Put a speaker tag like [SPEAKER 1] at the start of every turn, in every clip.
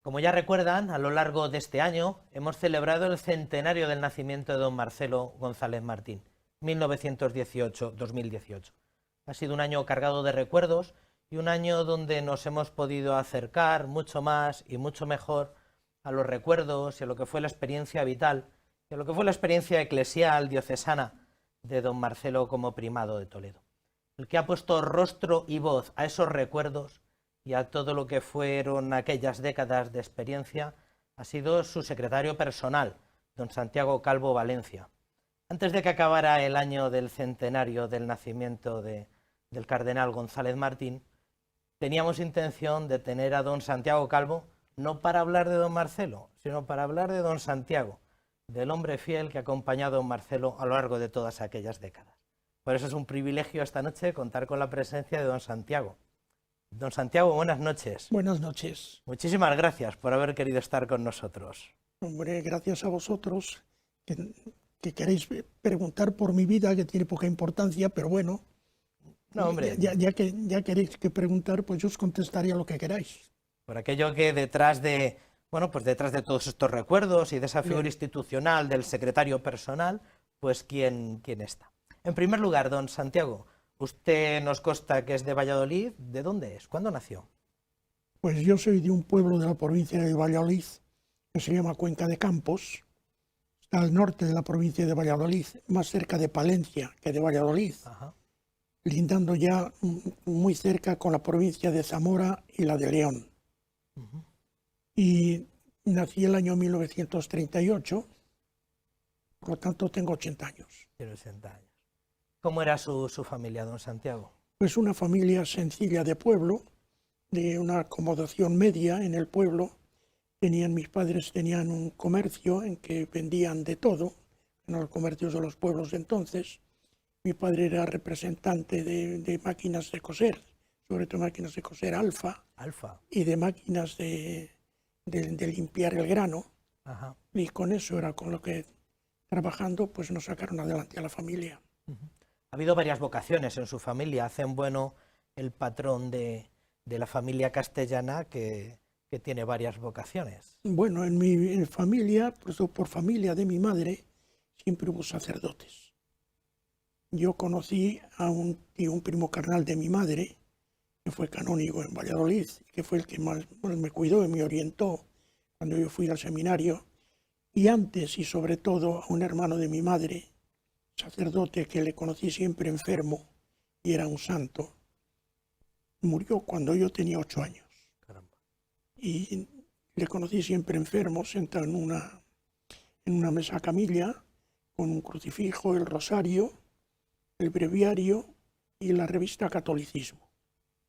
[SPEAKER 1] Como ya recuerdan, a lo largo de este año hemos celebrado el centenario del nacimiento de don Marcelo González Martín, 1918-2018. Ha sido un año cargado de recuerdos y un año donde nos hemos podido acercar mucho más y mucho mejor a los recuerdos y a lo que fue la experiencia vital y a lo que fue la experiencia eclesial diocesana de don Marcelo como primado de Toledo. El que ha puesto rostro y voz a esos recuerdos y a todo lo que fueron aquellas décadas de experiencia ha sido su secretario personal, don Santiago Calvo Valencia. Antes de que acabara el año del centenario del nacimiento del cardenal González Martín, teníamos intención de tener a don Santiago Calvo no para hablar de don Marcelo, sino para hablar de don Santiago, del hombre fiel que ha acompañado a don Marcelo a lo largo de todas aquellas décadas. Por eso es un privilegio esta noche contar con la presencia de don Santiago. Don Santiago, buenas noches.
[SPEAKER 2] Buenas noches.
[SPEAKER 1] Muchísimas gracias por haber querido estar con nosotros.
[SPEAKER 2] Hombre, gracias a vosotros que queréis preguntar por mi vida, que tiene poca importancia, pero bueno,
[SPEAKER 1] No, hombre,
[SPEAKER 2] ya queréis que preguntar, pues yo os contestaría lo que queráis.
[SPEAKER 1] por aquello que detrás de, bueno, pues detrás de todos estos recuerdos y de esa figura institucional del secretario personal, pues ¿quién está? En primer lugar, don Santiago, usted nos consta que es de Valladolid. ¿De dónde es? ¿Cuándo nació?
[SPEAKER 2] Pues yo soy de un pueblo de la provincia de Valladolid, que se llama Cuenca de Campos. Está al norte de la provincia de Valladolid, más cerca de Palencia que de Valladolid,
[SPEAKER 1] Ajá.
[SPEAKER 2] lindando ya muy cerca con la provincia de Zamora y la de León. Y nací el año 1938, por lo tanto tengo 80 años.
[SPEAKER 1] Tiene 80 años. ¿Cómo era su familia, don Santiago?
[SPEAKER 2] Pues una familia sencilla de pueblo, de una acomodación media en el pueblo. Mis padres tenían un comercio en que vendían de todo, en los comercios de los pueblos de entonces. Mi padre era representante de máquinas de coser, sobre todo máquinas de coser Alfa, y de máquinas de limpiar el grano.
[SPEAKER 1] Ajá.
[SPEAKER 2] Y con eso era con lo que, trabajando, pues nos sacaron adelante a la familia.
[SPEAKER 1] Ha habido varias vocaciones en su familia. Hacen bueno el patrón de la familia castellana que tiene varias vocaciones.
[SPEAKER 2] Bueno, en mi familia, pues por familia de mi madre, siempre hubo sacerdotes. Yo conocí a un primo carnal de mi madre, que fue canónigo en Valladolid, que fue el que más me cuidó y me orientó cuando yo fui al seminario. Y antes, y sobre todo, a un hermano de mi madre, sacerdote que le conocí siempre enfermo, y era un santo. Murió cuando yo tenía 8 años.
[SPEAKER 1] Caramba.
[SPEAKER 2] Y le conocí siempre enfermo, sentado en una mesa camilla, con un crucifijo, el rosario, el breviario y la revista Catolicismo.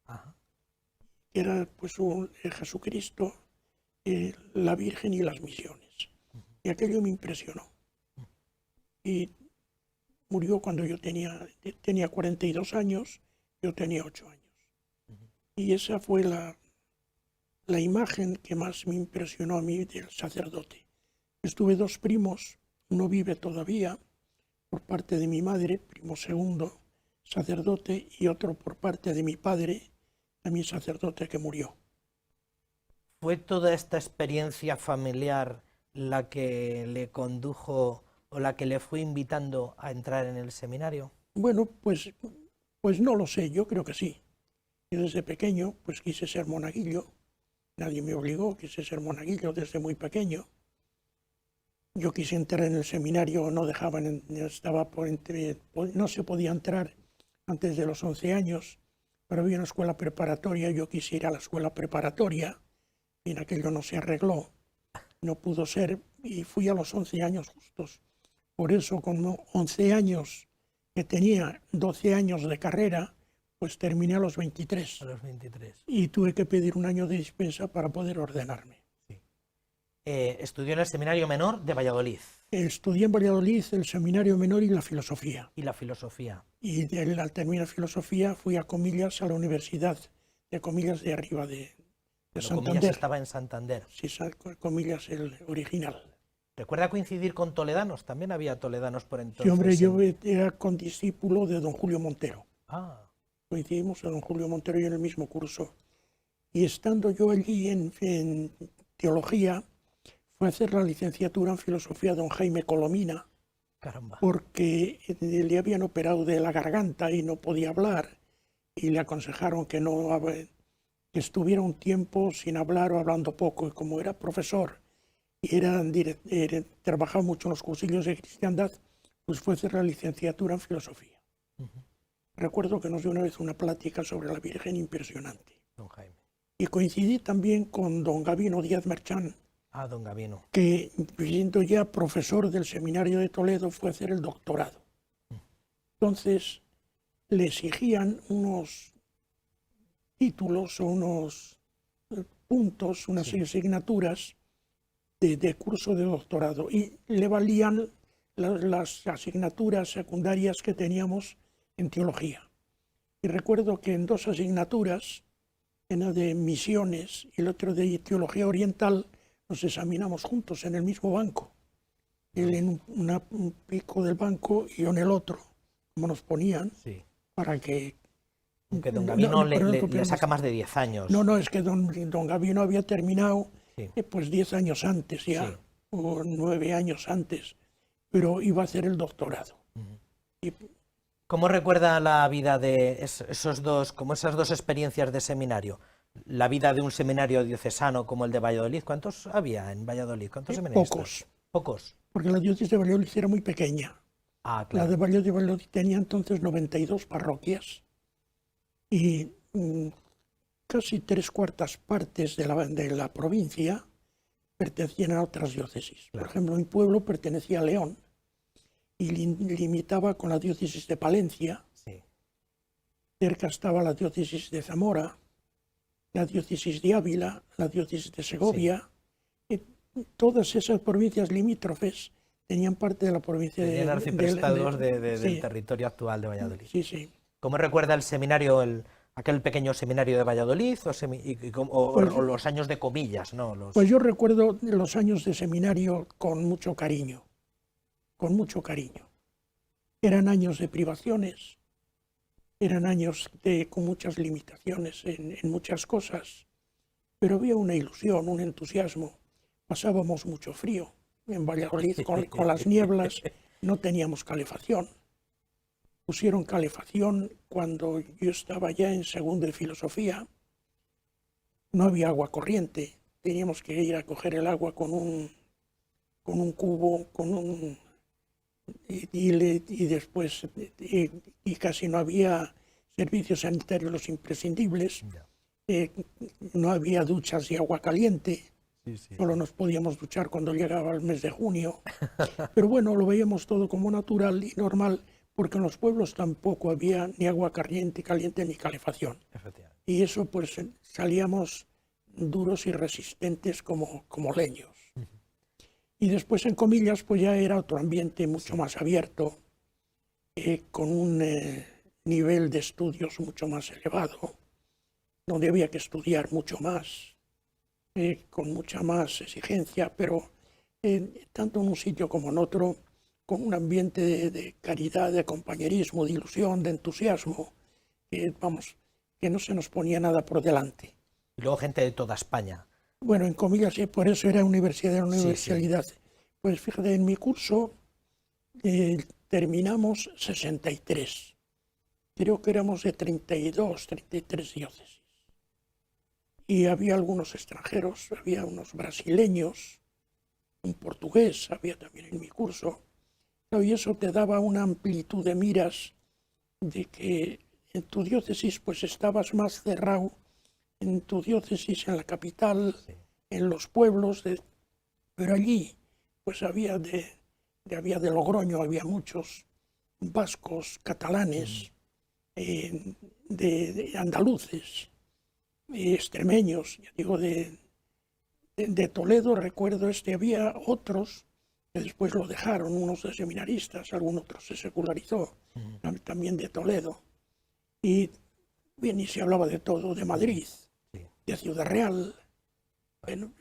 [SPEAKER 1] Ajá.
[SPEAKER 2] Era pues un Jesucristo, la Virgen y las misiones. Y aquello me impresionó. Y murió cuando yo tenía 42 años, yo tenía 8 años. Y esa fue la imagen que más me impresionó a mí del sacerdote. Tuve 2 primos, uno vive todavía, por parte de mi madre, primo segundo, sacerdote, y otro por parte de mi padre, también sacerdote, que murió.
[SPEAKER 1] ¿Fue toda esta experiencia familiar la que le condujo o la que le fue invitando a entrar en el seminario?
[SPEAKER 2] Bueno, pues no lo sé, yo creo que sí. Yo desde pequeño pues quise ser monaguillo, nadie me obligó, quise ser monaguillo desde muy pequeño. Yo quise entrar en el seminario, no dejaban, no se podía entrar antes de los 11 años, pero había una escuela preparatoria, yo quise ir a la escuela preparatoria, y en aquello no se arregló, no pudo ser, y fui a los 11 años justos. Por eso, con 11 años que tenía 12 años de carrera, pues terminé a los 23.
[SPEAKER 1] A los 23.
[SPEAKER 2] Y tuve que pedir un año de dispensa para poder ordenarme.
[SPEAKER 1] Sí. Estudió en el Seminario Menor de Valladolid.
[SPEAKER 2] Estudié en Valladolid el seminario menor y la filosofía.
[SPEAKER 1] Y la filosofía.
[SPEAKER 2] Y al terminar filosofía fui a Comillas, a la Universidad de Comillas de arriba de Santander.
[SPEAKER 1] Comillas estaba en Santander.
[SPEAKER 2] Sí, Comillas el original.
[SPEAKER 1] ¿Recuerda coincidir con toledanos? También había toledanos por entonces.
[SPEAKER 2] Sí, hombre, yo era condiscípulo de don Julio Montero.
[SPEAKER 1] Ah.
[SPEAKER 2] Coincidimos a don Julio Montero y en el mismo curso. Y estando yo allí teología fue a hacer la licenciatura en filosofía don Jaime Colomina,
[SPEAKER 1] Caramba.
[SPEAKER 2] porque le habían operado de la garganta y no podía hablar, y le aconsejaron que que estuviera un tiempo sin hablar o hablando poco, y como era profesor y trabajaba mucho en los cursillos de cristiandad, pues fue a hacer la licenciatura en filosofía. Recuerdo que nos dio una vez una plática sobre la Virgen impresionante.
[SPEAKER 1] Don Jaime.
[SPEAKER 2] Y coincidí también con don Gabino Díaz Merchán,
[SPEAKER 1] Ah, don Gabino.
[SPEAKER 2] que siendo ya profesor del seminario de Toledo fue a hacer el doctorado. Entonces le exigían unos títulos o unos puntos, unas asignaturas de curso de doctorado, y le valían las asignaturas secundarias que teníamos en teología. Y recuerdo que en 2 asignaturas, una de misiones y el otro de teología oriental, nos examinamos juntos en el mismo banco. Él en un pico del banco y yo en el otro, como nos ponían,
[SPEAKER 1] Sí.
[SPEAKER 2] para que...
[SPEAKER 1] Aunque don Gabino le saca más de 10 años.
[SPEAKER 2] No, es que don Gabino había terminado
[SPEAKER 1] Sí.
[SPEAKER 2] pues 10 años antes ya,
[SPEAKER 1] Sí.
[SPEAKER 2] o 9 años antes, pero iba a hacer el doctorado. Y
[SPEAKER 1] ¿Cómo recuerda la vida de esas dos experiencias de seminario? La vida de un seminario diocesano como el de Valladolid. ¿Cuántos había en Valladolid? ¿Cuántos seminaristas?
[SPEAKER 2] pocos,
[SPEAKER 1] Pocos.
[SPEAKER 2] porque la diócesis de Valladolid era muy pequeña.
[SPEAKER 1] Ah,
[SPEAKER 2] La
[SPEAKER 1] claro.
[SPEAKER 2] de Valladolid tenía entonces 92 parroquias y casi 3/4 partes de la provincia pertenecían a otras diócesis. Por ejemplo, mi pueblo pertenecía a León y limitaba con la diócesis de Palencia.
[SPEAKER 1] Sí.
[SPEAKER 2] Cerca estaba la diócesis de Zamora, la diócesis de Ávila, la diócesis de Segovia. Y todas esas provincias limítrofes tenían parte de la provincia
[SPEAKER 1] Tenían arciprestados del
[SPEAKER 2] sí,
[SPEAKER 1] territorio actual de Valladolid.
[SPEAKER 2] sí, sí.
[SPEAKER 1] ¿Cómo recuerda el seminario, aquel pequeño seminario de Valladolid o los años de comillas, ¿no?
[SPEAKER 2] Pues yo recuerdo los años de seminario con mucho cariño, con mucho cariño. Eran años de privaciones, eran años con muchas limitaciones en muchas cosas, pero había una ilusión, un entusiasmo. Pasábamos mucho frío en Valladolid con las nieblas, no teníamos calefacción. Pusieron calefacción cuando yo estaba ya en segundo de filosofía. No había agua corriente, teníamos que ir a coger el agua con un cubo, y después y casi no había servicios sanitarios los imprescindibles, no había duchas de agua caliente, solo nos podíamos duchar cuando llegaba el mes de junio, pero bueno, lo veíamos todo como natural y normal, porque en los pueblos tampoco había ni agua caliente ni calefacción. Y eso pues salíamos duros y resistentes como leños. Y después en comillas pues ya era otro ambiente mucho más abierto, con un nivel de estudios mucho más elevado, donde había que estudiar mucho más, con mucha más exigencia, pero tanto en un sitio como en otro, con un ambiente de caridad, de compañerismo, de ilusión, de entusiasmo, que no se nos ponía nada por delante.
[SPEAKER 1] Y luego gente de toda España.
[SPEAKER 2] Bueno, en comillas, por eso era universalidad. Sí. Pues fíjate, en mi curso terminamos 63. Creo que éramos de 32, 33 diócesis. Y había algunos extranjeros, había unos brasileños, un portugués, había también en mi curso. Y eso te daba una amplitud de miras de que en tu diócesis pues estabas más cerrado, en tu diócesis, en la capital, sí, en los pueblos, pero allí pues había de Logroño, había muchos vascos, catalanes, de andaluces, extremeños, ya digo, de Toledo, recuerdo había otros que después lo dejaron, unos de seminaristas, algún otro se secularizó, también de Toledo. Y bien, y se hablaba de todo, de Madrid, de Ciudad Real. Bueno.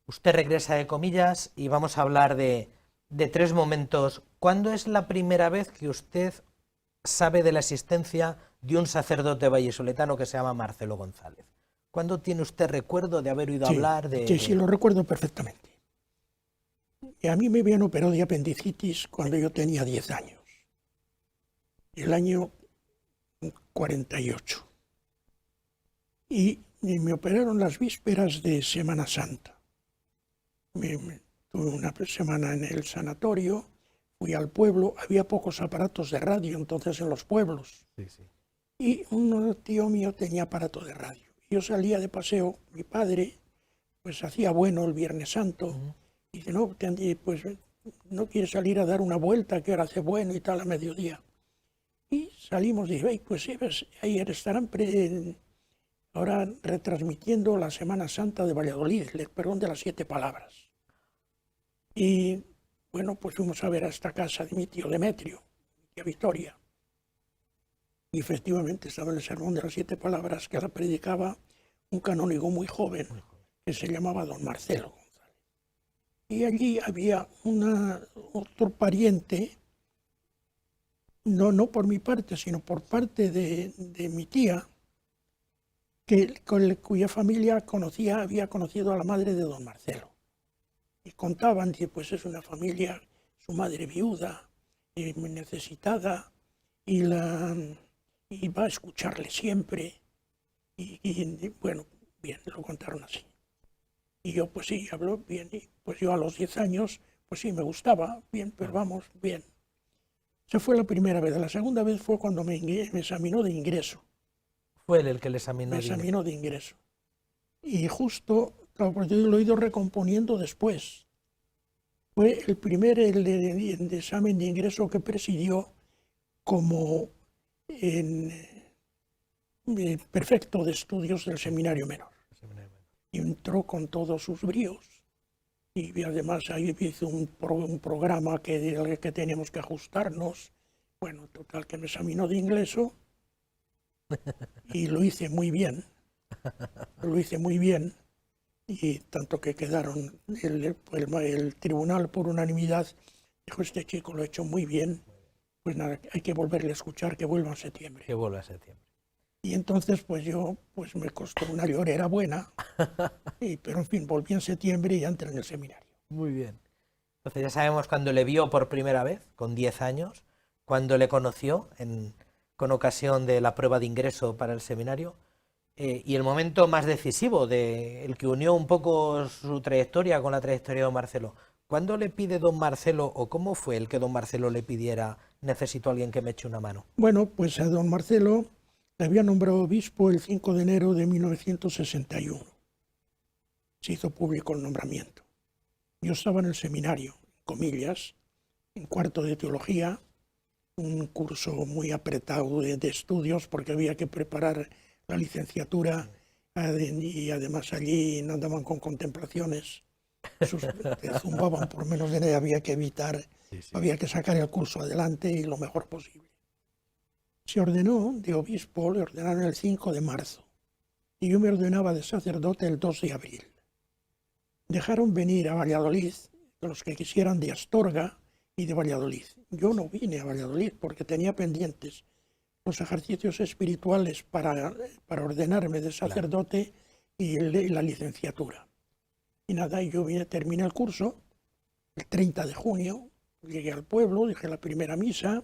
[SPEAKER 1] Usted regresa de comillas y vamos a hablar de 3 momentos. ¿Cuándo es la primera vez que usted sabe de la existencia de un sacerdote vallisoletano que se llama Marcelo González? ¿Cuándo tiene usted recuerdo de haber oído
[SPEAKER 2] Sí,
[SPEAKER 1] hablar de...?
[SPEAKER 2] sí, lo recuerdo perfectamente. Y a mí me habían operado de apendicitis cuando yo tenía 10 años, el año 48. Y me operaron las vísperas de Semana Santa. Tuve una semana en el sanatorio, fui al pueblo, había pocos aparatos de radio entonces en los pueblos.
[SPEAKER 1] Sí, sí.
[SPEAKER 2] Y un tío mío tenía aparato de radio. Yo salía de paseo, mi padre pues hacía bueno el Viernes Santo, y dice, no, pues no quieres salir a dar una vuelta, que ahora hace bueno y tal a mediodía. Y salimos y dije, pues sí, pues, ahí estarán ahora retransmitiendo la Semana Santa de Valladolid, el perdón de las 7 palabras. Y bueno, pues fuimos a ver a esta casa de mi tío Demetrio, y a Vitoria. Y efectivamente estaba en el sermón de las 7 palabras que la predicaba un canónigo muy joven que se llamaba don Marcelo González. Y allí había otro pariente, no por mi parte, sino por parte de mi tía, cuya familia había conocido a la madre de don Marcelo. Y contaban que pues es una familia, su madre viuda, muy necesitada, y va a escucharle siempre. Y bueno, bien, lo contaron así. Y yo pues sí, habló bien, y pues yo a los 10 años, pues sí, me gustaba, bien, pero vamos, bien. Esa fue la primera vez. La segunda vez fue cuando me examinó de ingreso.
[SPEAKER 1] Fue él el que le examinó.
[SPEAKER 2] Me examinó de ingreso. Y justo, claro, porque yo lo he ido recomponiendo después. Fue el primer el examen de ingreso que presidió como prefecto de estudios del seminario menor. Y entró con todos sus bríos. Y además ahí hizo un programa que teníamos que ajustarnos. Bueno, total, que me examinó de ingreso y lo hice muy bien. Lo hice muy bien. Y tanto que quedaron, el tribunal por unanimidad dijo, este chico lo ha hecho muy bien, pues nada, hay que volverle a escuchar, que vuelva en septiembre.
[SPEAKER 1] Que vuelva a septiembre.
[SPEAKER 2] Y entonces pues pues me costó una llorera buena, pero en fin, volví en septiembre y ya entré en el seminario.
[SPEAKER 1] Muy bien. Entonces ya sabemos cuando le vio por primera vez, con 10 años, cuando le conoció con ocasión de la prueba de ingreso para el seminario, y el momento más decisivo, el que unió un poco su trayectoria con la trayectoria de don Marcelo. ¿Cuándo le pide don Marcelo, o cómo fue el que don Marcelo le pidiera, necesito a alguien que me eche una mano?
[SPEAKER 2] Bueno, pues a don Marcelo le había nombrado obispo el 5 de enero de 1961. Se hizo público el nombramiento. Yo estaba en el seminario, comillas, en cuarto de teología, un curso muy apretado de estudios porque había que preparar la licenciatura y además allí no andaban con contemplaciones, te zumbaban por menos de nada, había que evitar, había que sacar el curso adelante y lo mejor posible. Se ordenó de obispo, le ordenaron el 5 de marzo y yo me ordenaba de sacerdote el 2 de abril. Dejaron venir a Valladolid los que quisieran de Astorga y de Valladolid. Yo no vine a Valladolid porque tenía pendientes los ejercicios espirituales para ordenarme de sacerdote y la licenciatura. Y nada, yo terminé el curso el 30 de junio, llegué al pueblo, dije la primera misa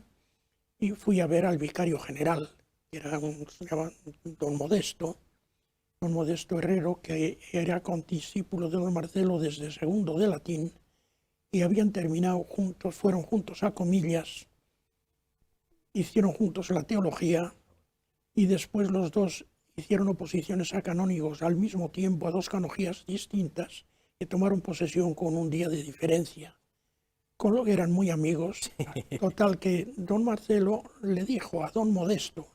[SPEAKER 2] y fui a ver al vicario general, que era se llama don Modesto Herrero, que era condiscípulo de don Marcelo desde segundo de latín, y habían terminado juntos, fueron juntos a comillas, hicieron juntos la teología, y después los dos hicieron oposiciones a canónigos al mismo tiempo, a dos canonjías distintas, que tomaron posesión con un día de diferencia, con lo que eran muy amigos. Total que don Marcelo le dijo a don Modesto,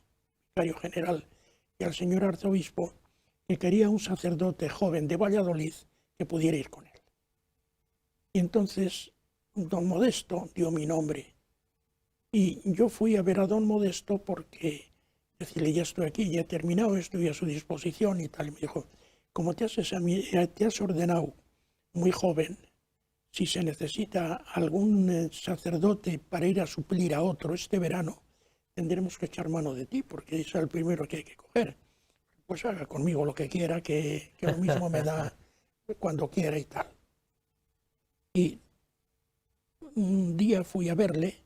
[SPEAKER 2] vicario general, y al señor arzobispo, que quería un sacerdote joven de Valladolid que pudiera ir con él. Y entonces don Modesto dio mi nombre. Y yo fui a ver a don Modesto porque decirle, ya estoy aquí, ya he terminado, estoy a su disposición y tal. Y me dijo, como te has ordenado muy joven, si se necesita algún sacerdote para ir a suplir a otro este verano, tendremos que echar mano de ti, porque es el primero que hay que coger. pues haga conmigo lo que quiera, que lo mismo me da cuando quiera y tal. Y un día fui a verle,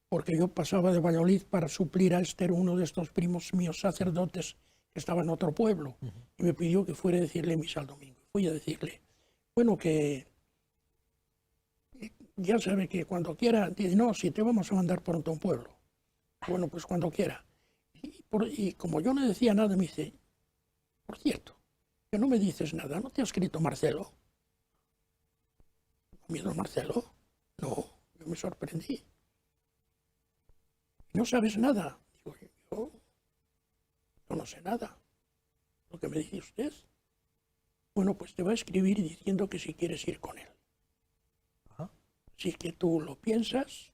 [SPEAKER 2] porque yo pasaba de Valladolid para suplir a Esther, uno de estos primos míos sacerdotes que estaba en otro pueblo, y me pidió que fuera a decirle misa al domingo. Fui a decirle, bueno, que ya sabe que cuando quiera, dice, no, si te vamos a mandar pronto a un pueblo. Bueno, pues cuando quiera. Y como yo no decía nada, me dice, por cierto, que no me dices nada, ¿no te ha escrito Marcelo? ¿Miedo Marcelo? No, yo me sorprendí. ¿No sabes nada? Digo, yo no sé nada. ¿Lo que me dice usted? Bueno, pues te va a escribir diciendo que si quieres ir con él. Así que tú lo piensas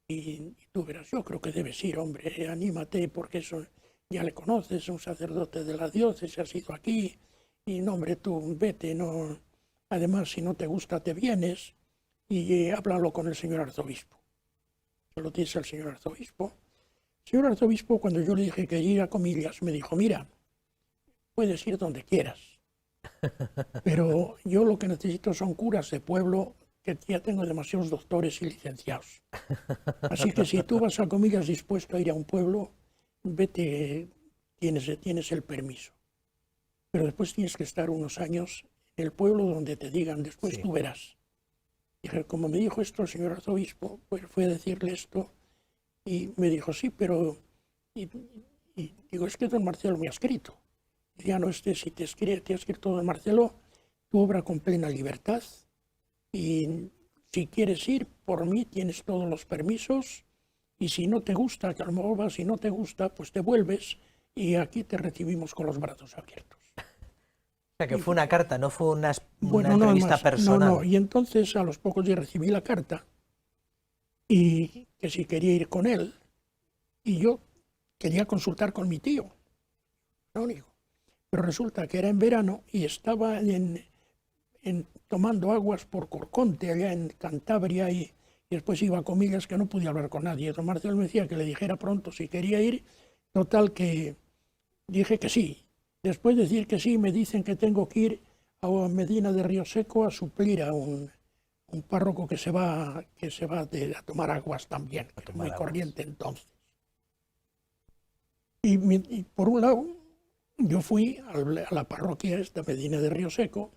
[SPEAKER 2] y tú verás, yo creo que debes ir, hombre, anímate, porque eso ya le conoces, es un sacerdote de la diócesis, has ido aquí, y no, hombre, tú vete, no. Además, si no te gusta, te vienes y háblalo con el señor arzobispo. Se lo dice al señor arzobispo. El señor arzobispo, cuando yo le dije que iba a Comillas, me dijo, mira, puedes ir donde quieras, pero yo lo que necesito son curas de pueblo, que ya tengo demasiados doctores y licenciados. Así que si tú vas a Comillas dispuesto a ir a un pueblo, vete, tienes el permiso. Pero después tienes que estar unos años en el pueblo donde te digan, después
[SPEAKER 1] Sí.
[SPEAKER 2] tú verás. Dije, como me dijo esto el señor arzobispo, pues fue a decirle esto y me dijo, sí, pero... Y digo, es que don Marcelo me ha escrito. Y ya no, si te ha escrito don Marcelo, tu obra con plena libertad. Y si quieres ir, por mí tienes todos los permisos. Y si no te gusta, que a lo mejor vas, si no te gusta, pues te vuelves y aquí te recibimos con los brazos abiertos.
[SPEAKER 1] O sea, que fue una carta, no fue una
[SPEAKER 2] Bueno, no,
[SPEAKER 1] entrevista
[SPEAKER 2] más,
[SPEAKER 1] personal.
[SPEAKER 2] no. Y entonces a los pocos días recibí la carta y que si quería ir con él. Y yo quería consultar con mi tío, lo único. Pero resulta que era en verano y estaba tomando aguas por Corconte, allá en Cantabria, y después iba a Comillas, que no podía hablar con nadie. Don Marcelo me decía que le dijera pronto si quería ir. Total que dije que sí. Después de decir que sí, me dicen que tengo que ir a Medina de Río Seco a suplir a un párroco que se va a tomar aguas también, que es muy corriente entonces. Y por un lado, yo fui a la parroquia esta, Medina de Río Seco,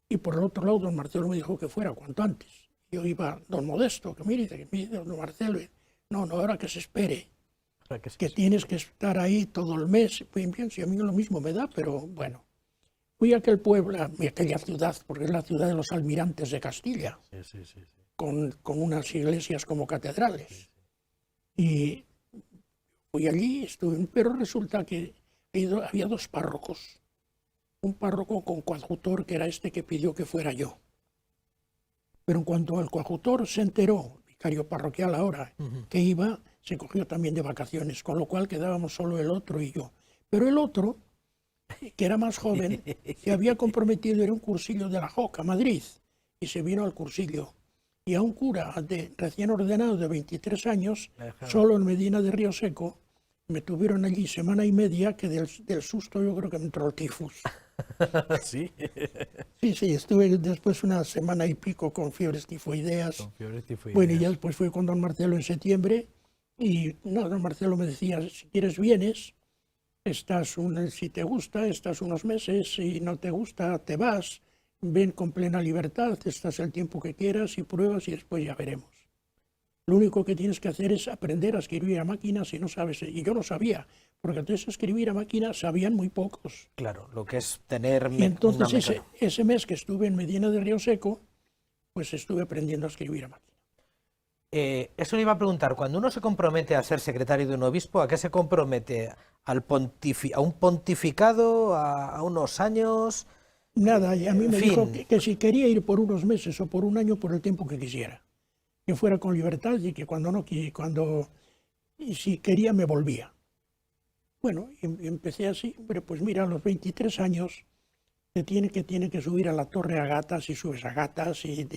[SPEAKER 2] y por el otro lado, don Marcelo me dijo que fuera cuanto antes. Yo iba, don Modesto, que mire, don Marcelo, no, ahora que se espere, que tienes que estar ahí todo el mes. Pues bien, si a mí lo mismo me da, pero bueno. Fui a aquel pueblo, a aquella ciudad, porque es la ciudad de los almirantes de Castilla, sí. Con unas iglesias como catedrales. Y fui allí, pero resulta que había dos párrocos. Un párroco con coadjutor, que era este que pidió que fuera yo. Pero en cuanto al coadjutor se enteró, vicario parroquial ahora, que iba, se cogió también de vacaciones, con lo cual quedábamos solo el otro y yo. Pero el otro, que era más joven, se había comprometido en un cursillo de la JOC a Madrid y se vino al cursillo. Y a un cura recién ordenado de 23 años, solo en Medina de Río Seco, me tuvieron allí semana y media, que del susto yo creo que me entró el tifus.
[SPEAKER 1] ¿Sí?
[SPEAKER 2] Sí, estuve después una semana y pico con fiebres tifoideas. Bueno, y ya después fui con don Marcelo en septiembre y don Marcelo me decía, si quieres vienes, si te gusta, estás unos meses, si no te gusta, te vas, ven con plena libertad, estás el tiempo que quieras y pruebas y después ya veremos. Lo único que tienes que hacer es aprender a escribir a máquina si no sabes, y yo no sabía, porque entonces escribir a máquina sabían muy pocos.
[SPEAKER 1] Claro, lo que es tener
[SPEAKER 2] Y entonces ese mes que estuve en Medina de Río Seco, pues estuve aprendiendo a escribir a máquina.
[SPEAKER 1] Eso le iba a preguntar, cuando uno se compromete a ser secretario de un obispo, ¿a qué se compromete? ¿A un pontificado? ¿A unos años?
[SPEAKER 2] Nada, y a mí me dijo que si quería ir por unos meses o por un año, por el tiempo que quisiera. Que fuera con libertad y que y si quería me volvía. Bueno, y empecé así, pero pues mira, a los 23 años tiene que subir a la Torre a gatas y subes a gatas y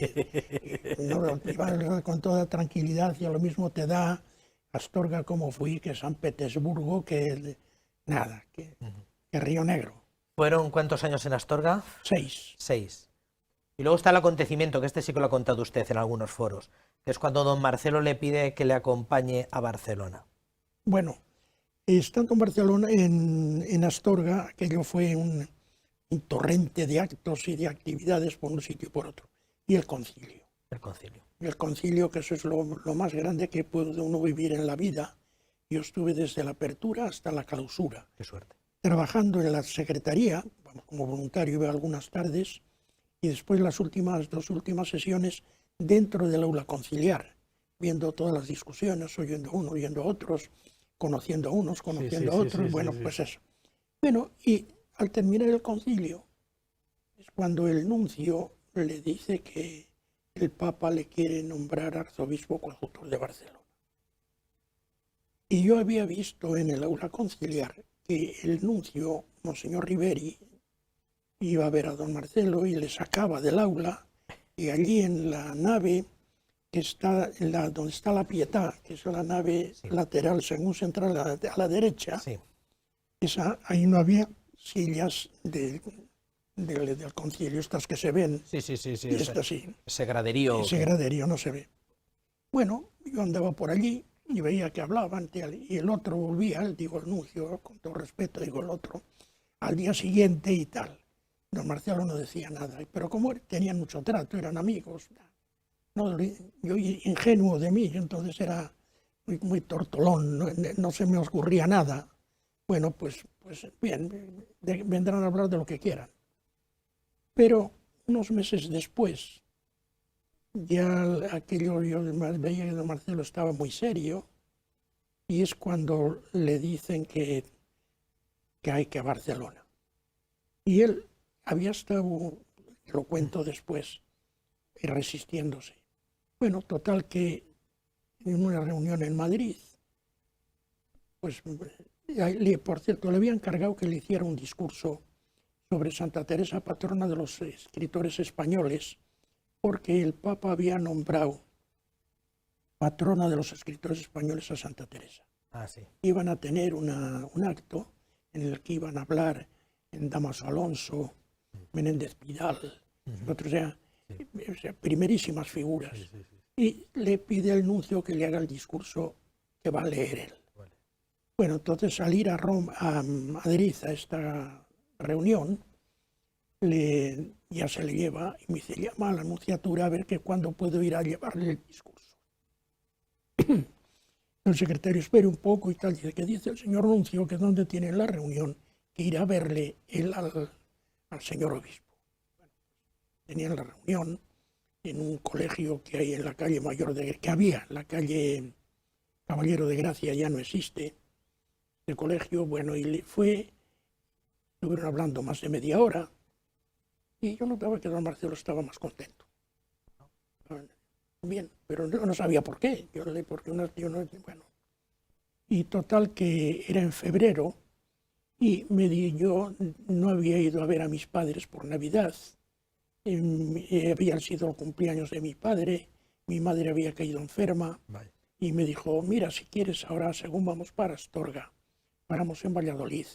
[SPEAKER 2] vas con toda tranquilidad y a lo mismo te da Astorga como fui, que San Petersburgo, que nada, que que Río Negro.
[SPEAKER 1] ¿Fueron cuántos años en Astorga?
[SPEAKER 2] 6.
[SPEAKER 1] 6. Y luego está el acontecimiento, que este sí que lo ha contado usted en algunos foros, que es cuando don Marcelo le pide que le acompañe a Barcelona.
[SPEAKER 2] Bueno, estando en Barcelona, en Astorga, aquello fue un torrente de actos y de actividades por un sitio y por otro. Y el concilio.
[SPEAKER 1] El concilio.
[SPEAKER 2] El concilio, que eso es lo más grande que puede uno vivir en la vida. Yo estuve desde la apertura hasta la clausura.
[SPEAKER 1] Qué suerte.
[SPEAKER 2] Trabajando en la secretaría, como voluntario iba algunas tardes, y después las dos últimas sesiones dentro del aula conciliar, viendo todas las discusiones, oyendo a unos, oyendo a otros, conociendo a unos, conociendo a otros, pues eso. Bueno, y al terminar el concilio, es cuando el nuncio le dice que el Papa le quiere nombrar arzobispo consultor de Barcelona. Y yo había visto en el aula conciliar que el nuncio, Monseñor Riveri, iba a ver a don Marcelo y le sacaba del aula, y allí en la nave que está donde está la Pietà, que es la nave lateral según se entra a la derecha, ahí no había sillas del concilio, estas que se ven.
[SPEAKER 1] Sí.
[SPEAKER 2] Y estas sí.
[SPEAKER 1] Ese graderío.
[SPEAKER 2] Ese graderío no se ve. Bueno, yo andaba por allí y veía que hablaban, y el otro volvía, digo el nuncio, con todo respeto, digo el otro, al día siguiente y tal. Don Marcelo no decía nada, pero como tenían mucho trato, eran amigos, no, yo ingenuo de mí, entonces era muy tortolón, no se me ocurría nada. Bueno, pues bien, vendrán a hablar de lo que quieran. Pero unos meses después, ya aquello, yo veía que don Marcelo estaba muy serio, y es cuando le dicen que hay que a Barcelona. Y él había estado, lo cuento después, resistiéndose. Bueno, total que en una reunión en Madrid, pues, por cierto, le había encargado que le hiciera un discurso sobre Santa Teresa, patrona de los escritores españoles, porque el Papa había nombrado patrona de los escritores españoles a Santa Teresa.
[SPEAKER 1] Sí.
[SPEAKER 2] Iban a tener un acto en el que iban a hablar en Dámaso Alonso, Menéndez Pidal, otros, o sea, primerísimas figuras. Y le pide al nuncio que le haga el discurso que va a leer él. Bueno, entonces al ir a Madrid a esta reunión, ya se le lleva, y me dice, llama a la nunciatura a ver que cuándo puedo ir a llevarle el discurso. El secretario espera un poco y tal, dice, que dice el señor nuncio que donde tiene la reunión, que irá a verle él al señor obispo. Bueno, tenían la reunión en un colegio que hay en la calle Mayor que había, la calle Caballero de Gracia ya no existe, el colegio, bueno, y estuvieron hablando más de media hora, y yo notaba que don Marcelo estaba más contento. Bien, pero no sabía por qué. Bueno. Y total que era en febrero, y yo no había ido a ver a mis padres por Navidad. Había sido el cumpleaños de mi padre, mi madre había caído enferma, y me dijo, mira, si quieres ahora, según vamos para Astorga, paramos en Valladolid,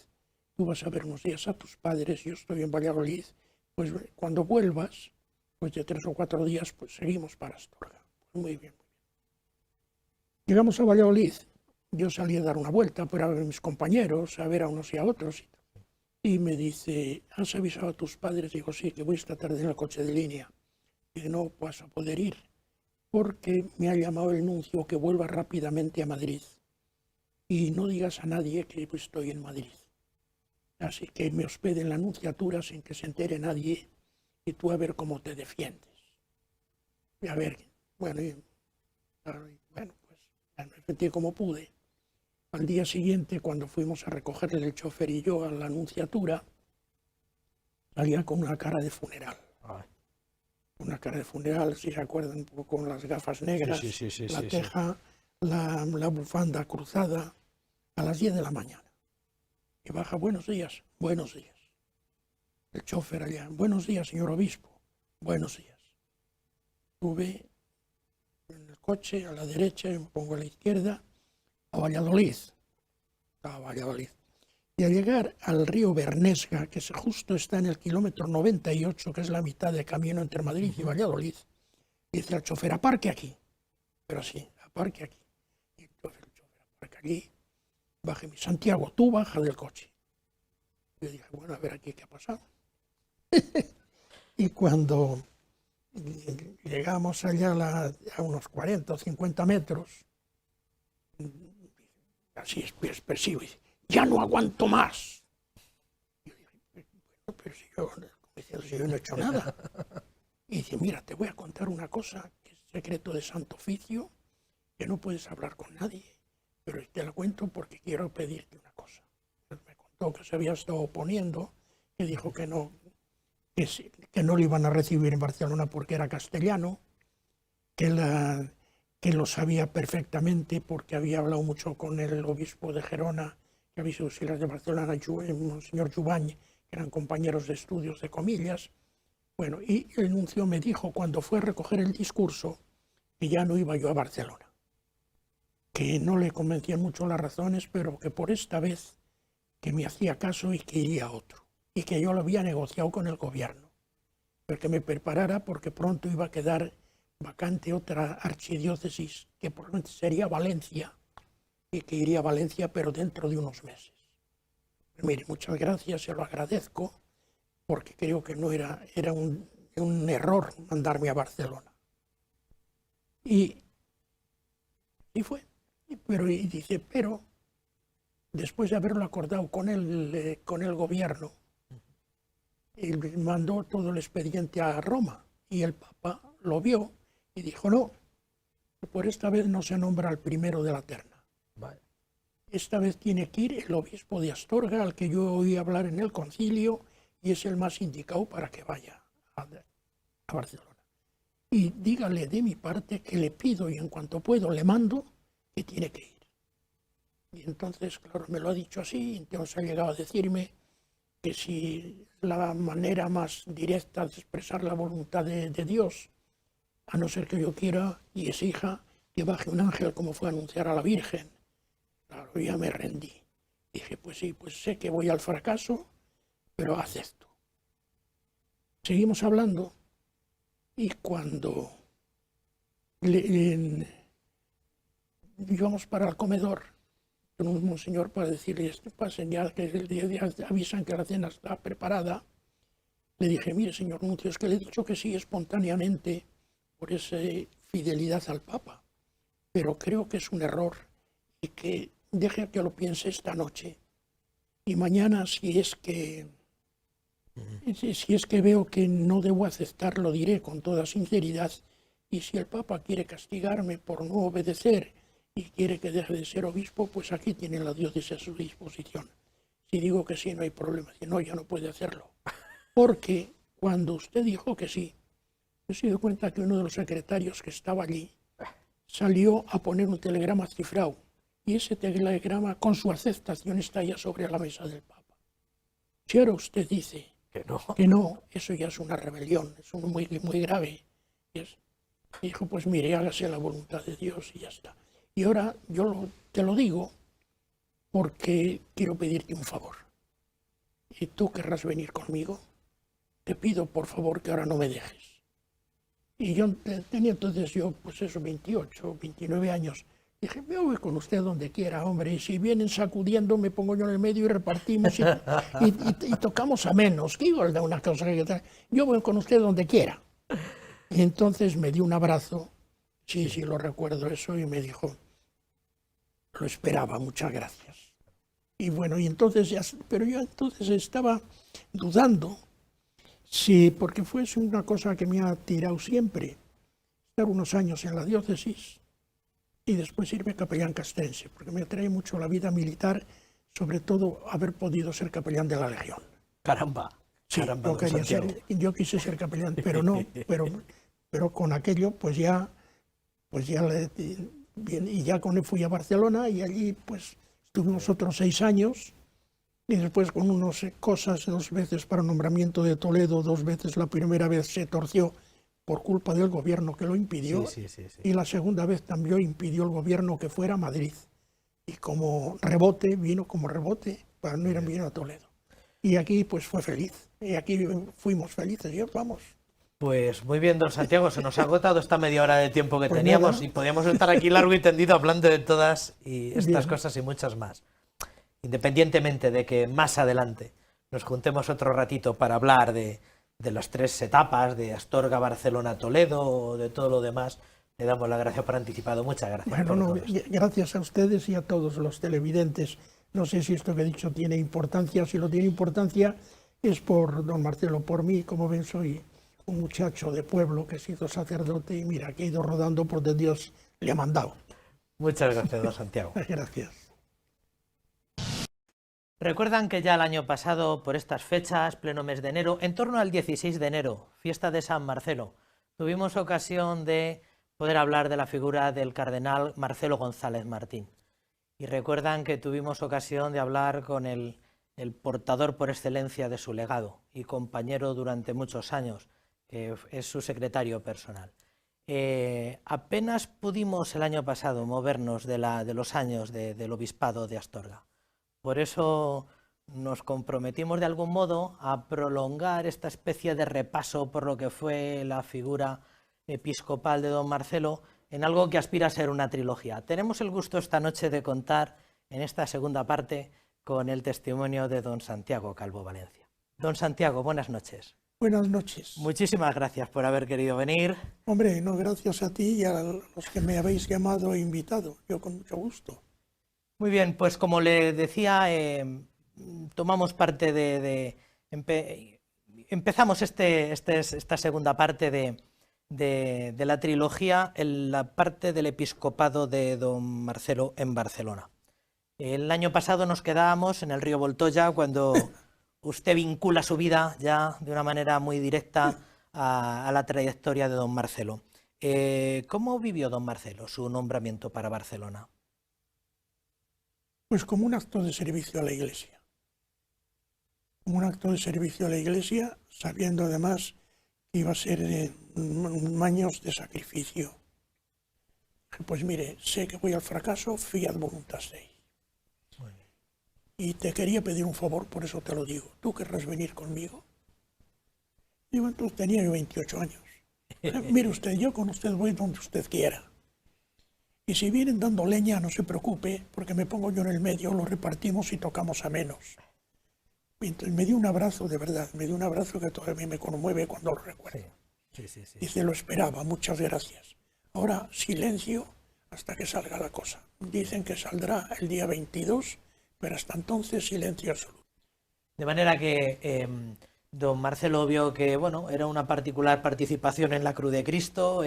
[SPEAKER 2] tú vas a ver unos días a tus padres, yo estoy en Valladolid, pues cuando vuelvas, pues de 3 o 4 días, pues seguimos para Astorga. Pues muy bien. Llegamos a Valladolid, yo salí a dar una vuelta para ver a mis compañeros, a ver a unos y a otros, y me dice, ¿has avisado a tus padres? Digo, sí, que voy esta tarde en el coche de línea. Y no vas a poder ir, porque me ha llamado el nuncio que vuelva rápidamente a Madrid. Y no digas a nadie que estoy en Madrid. Así que me hospede en la nunciatura sin que se entere nadie, y tú a ver cómo te defiendes. Y a ver, bueno, pues me defendí como pude. Al día siguiente, cuando fuimos a recogerle el chofer y yo a la nunciatura, salía con una cara de funeral. Una cara de funeral, si se acuerdan, un poco con las gafas negras, la teja, la bufanda cruzada, a las 10 de la mañana. Y baja, buenos días. El chofer allá, buenos días, señor obispo, buenos días. Sube en el coche a la derecha y me pongo a la izquierda, a Valladolid. Y al llegar al río Bernesga, que justo está en el kilómetro 98, que es la mitad de camino entre Madrid y Valladolid, dice al chofer, aparque aquí. Pero sí, aparque aquí. Y el chofer aparca aquí, baje mi Santiago, tú baja del coche. Yo dije, bueno, a ver aquí qué ha pasado. Y cuando llegamos allá a unos 40 o 50 metros, así expresivo, dice, ya no aguanto más. Yo dije, bueno, pero si yo no he hecho nada. Y dice, mira, te voy a contar una cosa, que es secreto de Santo Oficio, que no puedes hablar con nadie, pero te la cuento porque quiero pedirte una cosa. Él me contó que se había estado oponiendo, que dijo que no lo iban a recibir en Barcelona porque era castellano, que lo sabía perfectamente porque había hablado mucho con el obispo de Gerona, que había sido auxiliar de Barcelona, Monseñor Jubany, que eran compañeros de estudios de comillas. Bueno, y el nuncio me dijo cuando fue a recoger el discurso que ya no iba yo a Barcelona, que no le convencían mucho las razones, pero que por esta vez que me hacía caso y que iría a otro, y que yo lo había negociado con el gobierno, pero que me preparara porque pronto iba a quedar vacante otra archidiócesis, que probablemente sería Valencia, y que iría a Valencia, pero dentro de unos meses. Mire, muchas gracias, se lo agradezco, porque creo que no era un error mandarme a Barcelona. Y fue. Y dice, pero después de haberlo acordado con el gobierno, él mandó todo el expediente a Roma y el Papa lo vio y dijo, no, por esta vez no se nombra al primero de la terna.
[SPEAKER 1] Vale.
[SPEAKER 2] Esta vez tiene que ir el obispo de Astorga, al que yo oí hablar en el concilio, y es el más indicado para que vaya a Barcelona. Y dígale de mi parte que le pido y en cuanto puedo le mando que tiene que ir. Y entonces, claro, me lo ha dicho así, entonces ha llegado a decirme que si la manera más directa de expresar la voluntad de Dios, a no ser que yo quiera y exija que baje un ángel como fue a anunciar a la Virgen. Claro, ya me rendí. Dije, pues sí, pues sé que voy al fracaso, pero acepto. Seguimos hablando y cuando íbamos para el comedor con un monseñor para decirle, pasen ya, que avisan que la cena está preparada, le dije, mire señor nuncio, es que le he dicho que sí espontáneamente por esa fidelidad al Papa, pero creo que es un error y que deje que lo piense esta noche y mañana si es que veo que no debo aceptar, lo diré con toda sinceridad, y si el Papa quiere castigarme por no obedecer y quiere que deje de ser obispo, pues aquí tiene la diócesis a su disposición. Si digo que sí, no hay problema, si no, ya no puede hacerlo. Porque cuando usted dijo que sí, me he dado cuenta que uno de los secretarios que estaba allí salió a poner un telegrama cifrado, y ese telegrama con su aceptación está ya sobre la mesa del Papa. Si ahora usted dice que no, eso ya es una rebelión, es muy, muy grave. Y dijo, pues mire, hágase la voluntad de Dios y ya está. Y ahora te lo digo porque quiero pedirte un favor. Y tú querrás venir conmigo, te pido por favor que ahora no me dejes. Y yo tenía entonces pues eso, 28, 29 años. Dije, me voy con usted donde quiera, hombre, y si vienen sacudiendo me pongo yo en el medio y repartimos y tocamos a menos. ¿Qué igual de una cosa que tal? Yo voy con usted donde quiera. Y entonces me dio un abrazo, sí, lo recuerdo eso, y me dijo, lo esperaba, muchas gracias. Y bueno, y entonces pero yo entonces estaba dudando, sí, porque fuese una cosa que me ha tirado siempre, estar unos años en la diócesis y después irme capellán castrense, porque me atrae mucho la vida militar, sobre todo haber podido ser capellán de la Legión.
[SPEAKER 1] Caramba.
[SPEAKER 2] Sí,
[SPEAKER 1] caramba,
[SPEAKER 2] yo quise ser capellán, pero no, pero con aquello pues ya bien, y ya fui a Barcelona y allí pues estuvimos otros 6 años y después con unas cosas 2 veces para nombramiento de Toledo, 2 veces, la primera vez se torció por culpa del gobierno que lo impidió,
[SPEAKER 1] sí.
[SPEAKER 2] Y la segunda vez también impidió el gobierno que fuera a Madrid. Y como rebote, vino como rebote, para no ir bien a Toledo. Y aquí pues fue feliz, y aquí fuimos felices, y vamos.
[SPEAKER 1] Pues muy bien, don Santiago, se nos ha agotado esta media hora de tiempo que
[SPEAKER 2] Pues
[SPEAKER 1] teníamos
[SPEAKER 2] nada.
[SPEAKER 1] y podíamos estar aquí largo y tendido hablando de todas y estas
[SPEAKER 2] Bien.
[SPEAKER 1] cosas y muchas más. Independientemente de que más adelante nos juntemos otro ratito para hablar de las 3 etapas, de Astorga, Barcelona, Toledo o de todo lo demás, le damos las gracias por anticipado. Muchas gracias
[SPEAKER 2] Bueno,
[SPEAKER 1] por
[SPEAKER 2] no,
[SPEAKER 1] todo esto.
[SPEAKER 2] gracias a ustedes y a todos los televidentes. No sé si esto que he dicho tiene importancia. Si lo tiene importancia es por don Marcelo, por mí. Como ven, soy un muchacho de pueblo que ha sido sacerdote y mira, que he ido rodando por donde Dios le ha mandado.
[SPEAKER 1] Muchas gracias, don Santiago.
[SPEAKER 2] Gracias.
[SPEAKER 1] Recuerdan que ya el año pasado, por estas fechas, pleno mes de enero, en torno al 16 de enero, fiesta de San Marcelo, tuvimos ocasión de poder hablar de la figura del cardenal Marcelo González Martín. Y recuerdan que tuvimos ocasión de hablar con el portador por excelencia de su legado y compañero durante muchos años, que es su secretario personal. Apenas pudimos el año pasado movernos de los años del obispado de Astorga. Por eso nos comprometimos de algún modo a prolongar esta especie de repaso por lo que fue la figura episcopal de don Marcelo en algo que aspira a ser una trilogía. Tenemos el gusto esta noche de contar en esta segunda parte con el testimonio de don Santiago Calvo Valencia. Don Santiago, buenas noches.
[SPEAKER 2] Buenas noches.
[SPEAKER 1] Muchísimas gracias por haber querido venir.
[SPEAKER 2] Hombre, no, gracias a ti y a los que me habéis llamado e invitado. Yo con mucho gusto.
[SPEAKER 1] Muy bien, pues como le decía, tomamos parte empezamos esta segunda parte de la trilogía en la parte del episcopado de don Marcelo en Barcelona. El año pasado nos quedábamos en el río Voltoya cuando usted vincula su vida ya de una manera muy directa a la trayectoria de don Marcelo. ¿Cómo vivió don Marcelo su nombramiento para Barcelona?
[SPEAKER 2] Pues como un acto de servicio a la Iglesia. Como un acto de servicio a la Iglesia, sabiendo además que iba a ser años de sacrificio. Pues mire, sé que voy al fracaso, fiat voluntas Dei. Y te quería pedir un favor, por eso te lo digo. ¿Tú querrás venir conmigo? Digo, entonces tenía yo 28 años. Mire usted, yo con usted voy donde usted quiera. Y si vienen dando leña, no se preocupe, porque me pongo yo en el medio, lo repartimos y tocamos a menos. Y entonces me dio un abrazo, de verdad, me dio un abrazo que todavía me conmueve cuando lo recuerdo.
[SPEAKER 1] Sí.
[SPEAKER 2] Dice, lo esperaba, muchas gracias. Ahora, silencio hasta que salga la cosa. Dicen que saldrá el día 22, pero hasta entonces silencio absoluto.
[SPEAKER 1] De manera que don Marcelo vio que bueno, era una particular participación en la Cruz de Cristo,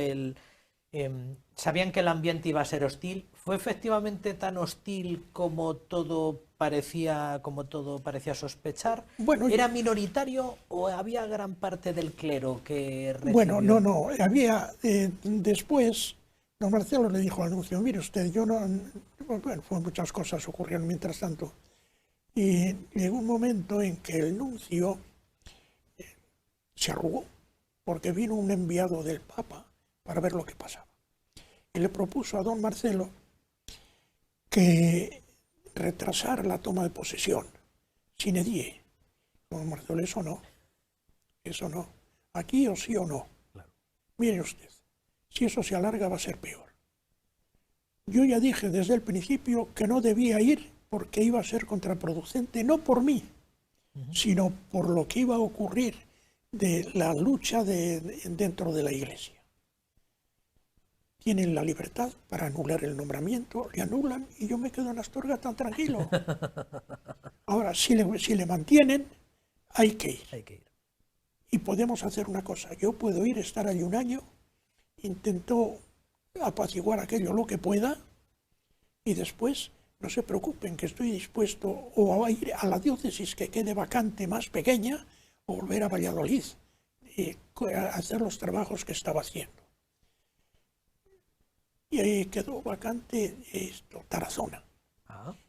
[SPEAKER 1] sabían que el ambiente iba a ser hostil. ¿Fue efectivamente tan hostil como todo parecía sospechar?
[SPEAKER 2] Bueno,
[SPEAKER 1] ¿Era minoritario o había gran parte del clero que recibió?
[SPEAKER 2] Bueno, no, había, después, don Marcelo le dijo al nuncio, mire usted, yo no, bueno, muchas cosas ocurrieron mientras tanto, y llegó un momento en que el nuncio se arrugó, porque vino un enviado del Papa para ver lo que pasaba. Y le propuso a don Marcelo que retrasara la toma de posesión, sine die. Don Marcelo, eso no. Aquí o sí o no.
[SPEAKER 1] Claro.
[SPEAKER 2] Mire usted, si eso se alarga va a ser peor. Yo ya dije desde el principio que no debía ir porque iba a ser contraproducente, no por mí, sino por lo que iba a ocurrir de la lucha dentro de la Iglesia. Tienen la libertad para anular el nombramiento, le anulan y yo me quedo en Astorga tan tranquilo. Ahora, si le mantienen, hay que ir. Y podemos hacer una cosa, yo puedo ir, estar allí un año, intento apaciguar aquello lo que pueda y después no se preocupen que estoy dispuesto o a ir a la diócesis que quede vacante más pequeña o volver a Valladolid y hacer los trabajos que estaba haciendo. Y ahí quedó vacante Tarazona.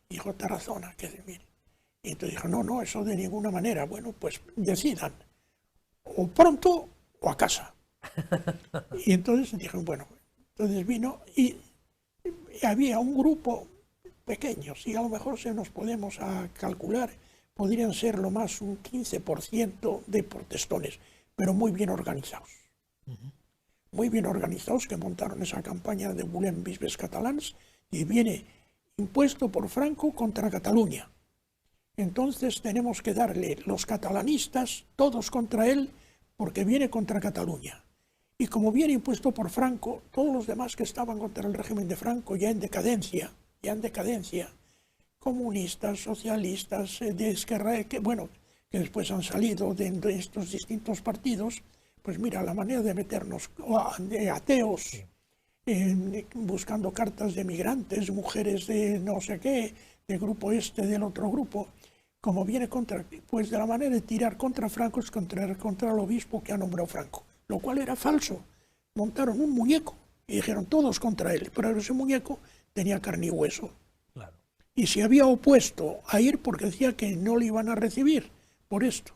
[SPEAKER 2] Dijo Tarazona, que mire. Y entonces dijo, no, eso de ninguna manera. Bueno, pues decidan, o pronto o a casa. Y entonces dijo, bueno, entonces vino y había un grupo pequeños, y a lo mejor se nos podemos a calcular, podrían ser lo más un 15% de protestones, pero muy bien organizados. Muy bien organizados, que montaron esa campaña de Volem Bisbes Catalans, y viene impuesto por Franco contra Cataluña. Entonces tenemos que darle los catalanistas, todos contra él, porque viene contra Cataluña. Y como viene impuesto por Franco, todos los demás que estaban contra el régimen de Franco ya en decadencia, comunistas, socialistas, de Esquerra, que después han salido de estos distintos partidos, pues mira, la manera de meternos, de ateos, buscando cartas de migrantes, mujeres de no sé qué, del grupo este, del otro grupo, como viene contra, pues de la manera de tirar contra Franco es contra el obispo que ha nombrado Franco, lo cual era falso. Montaron un muñeco y dijeron todos contra él, pero ese muñeco tenía carne y hueso.
[SPEAKER 1] Claro.
[SPEAKER 2] Y se había opuesto a ir porque decía que no le iban a recibir por esto.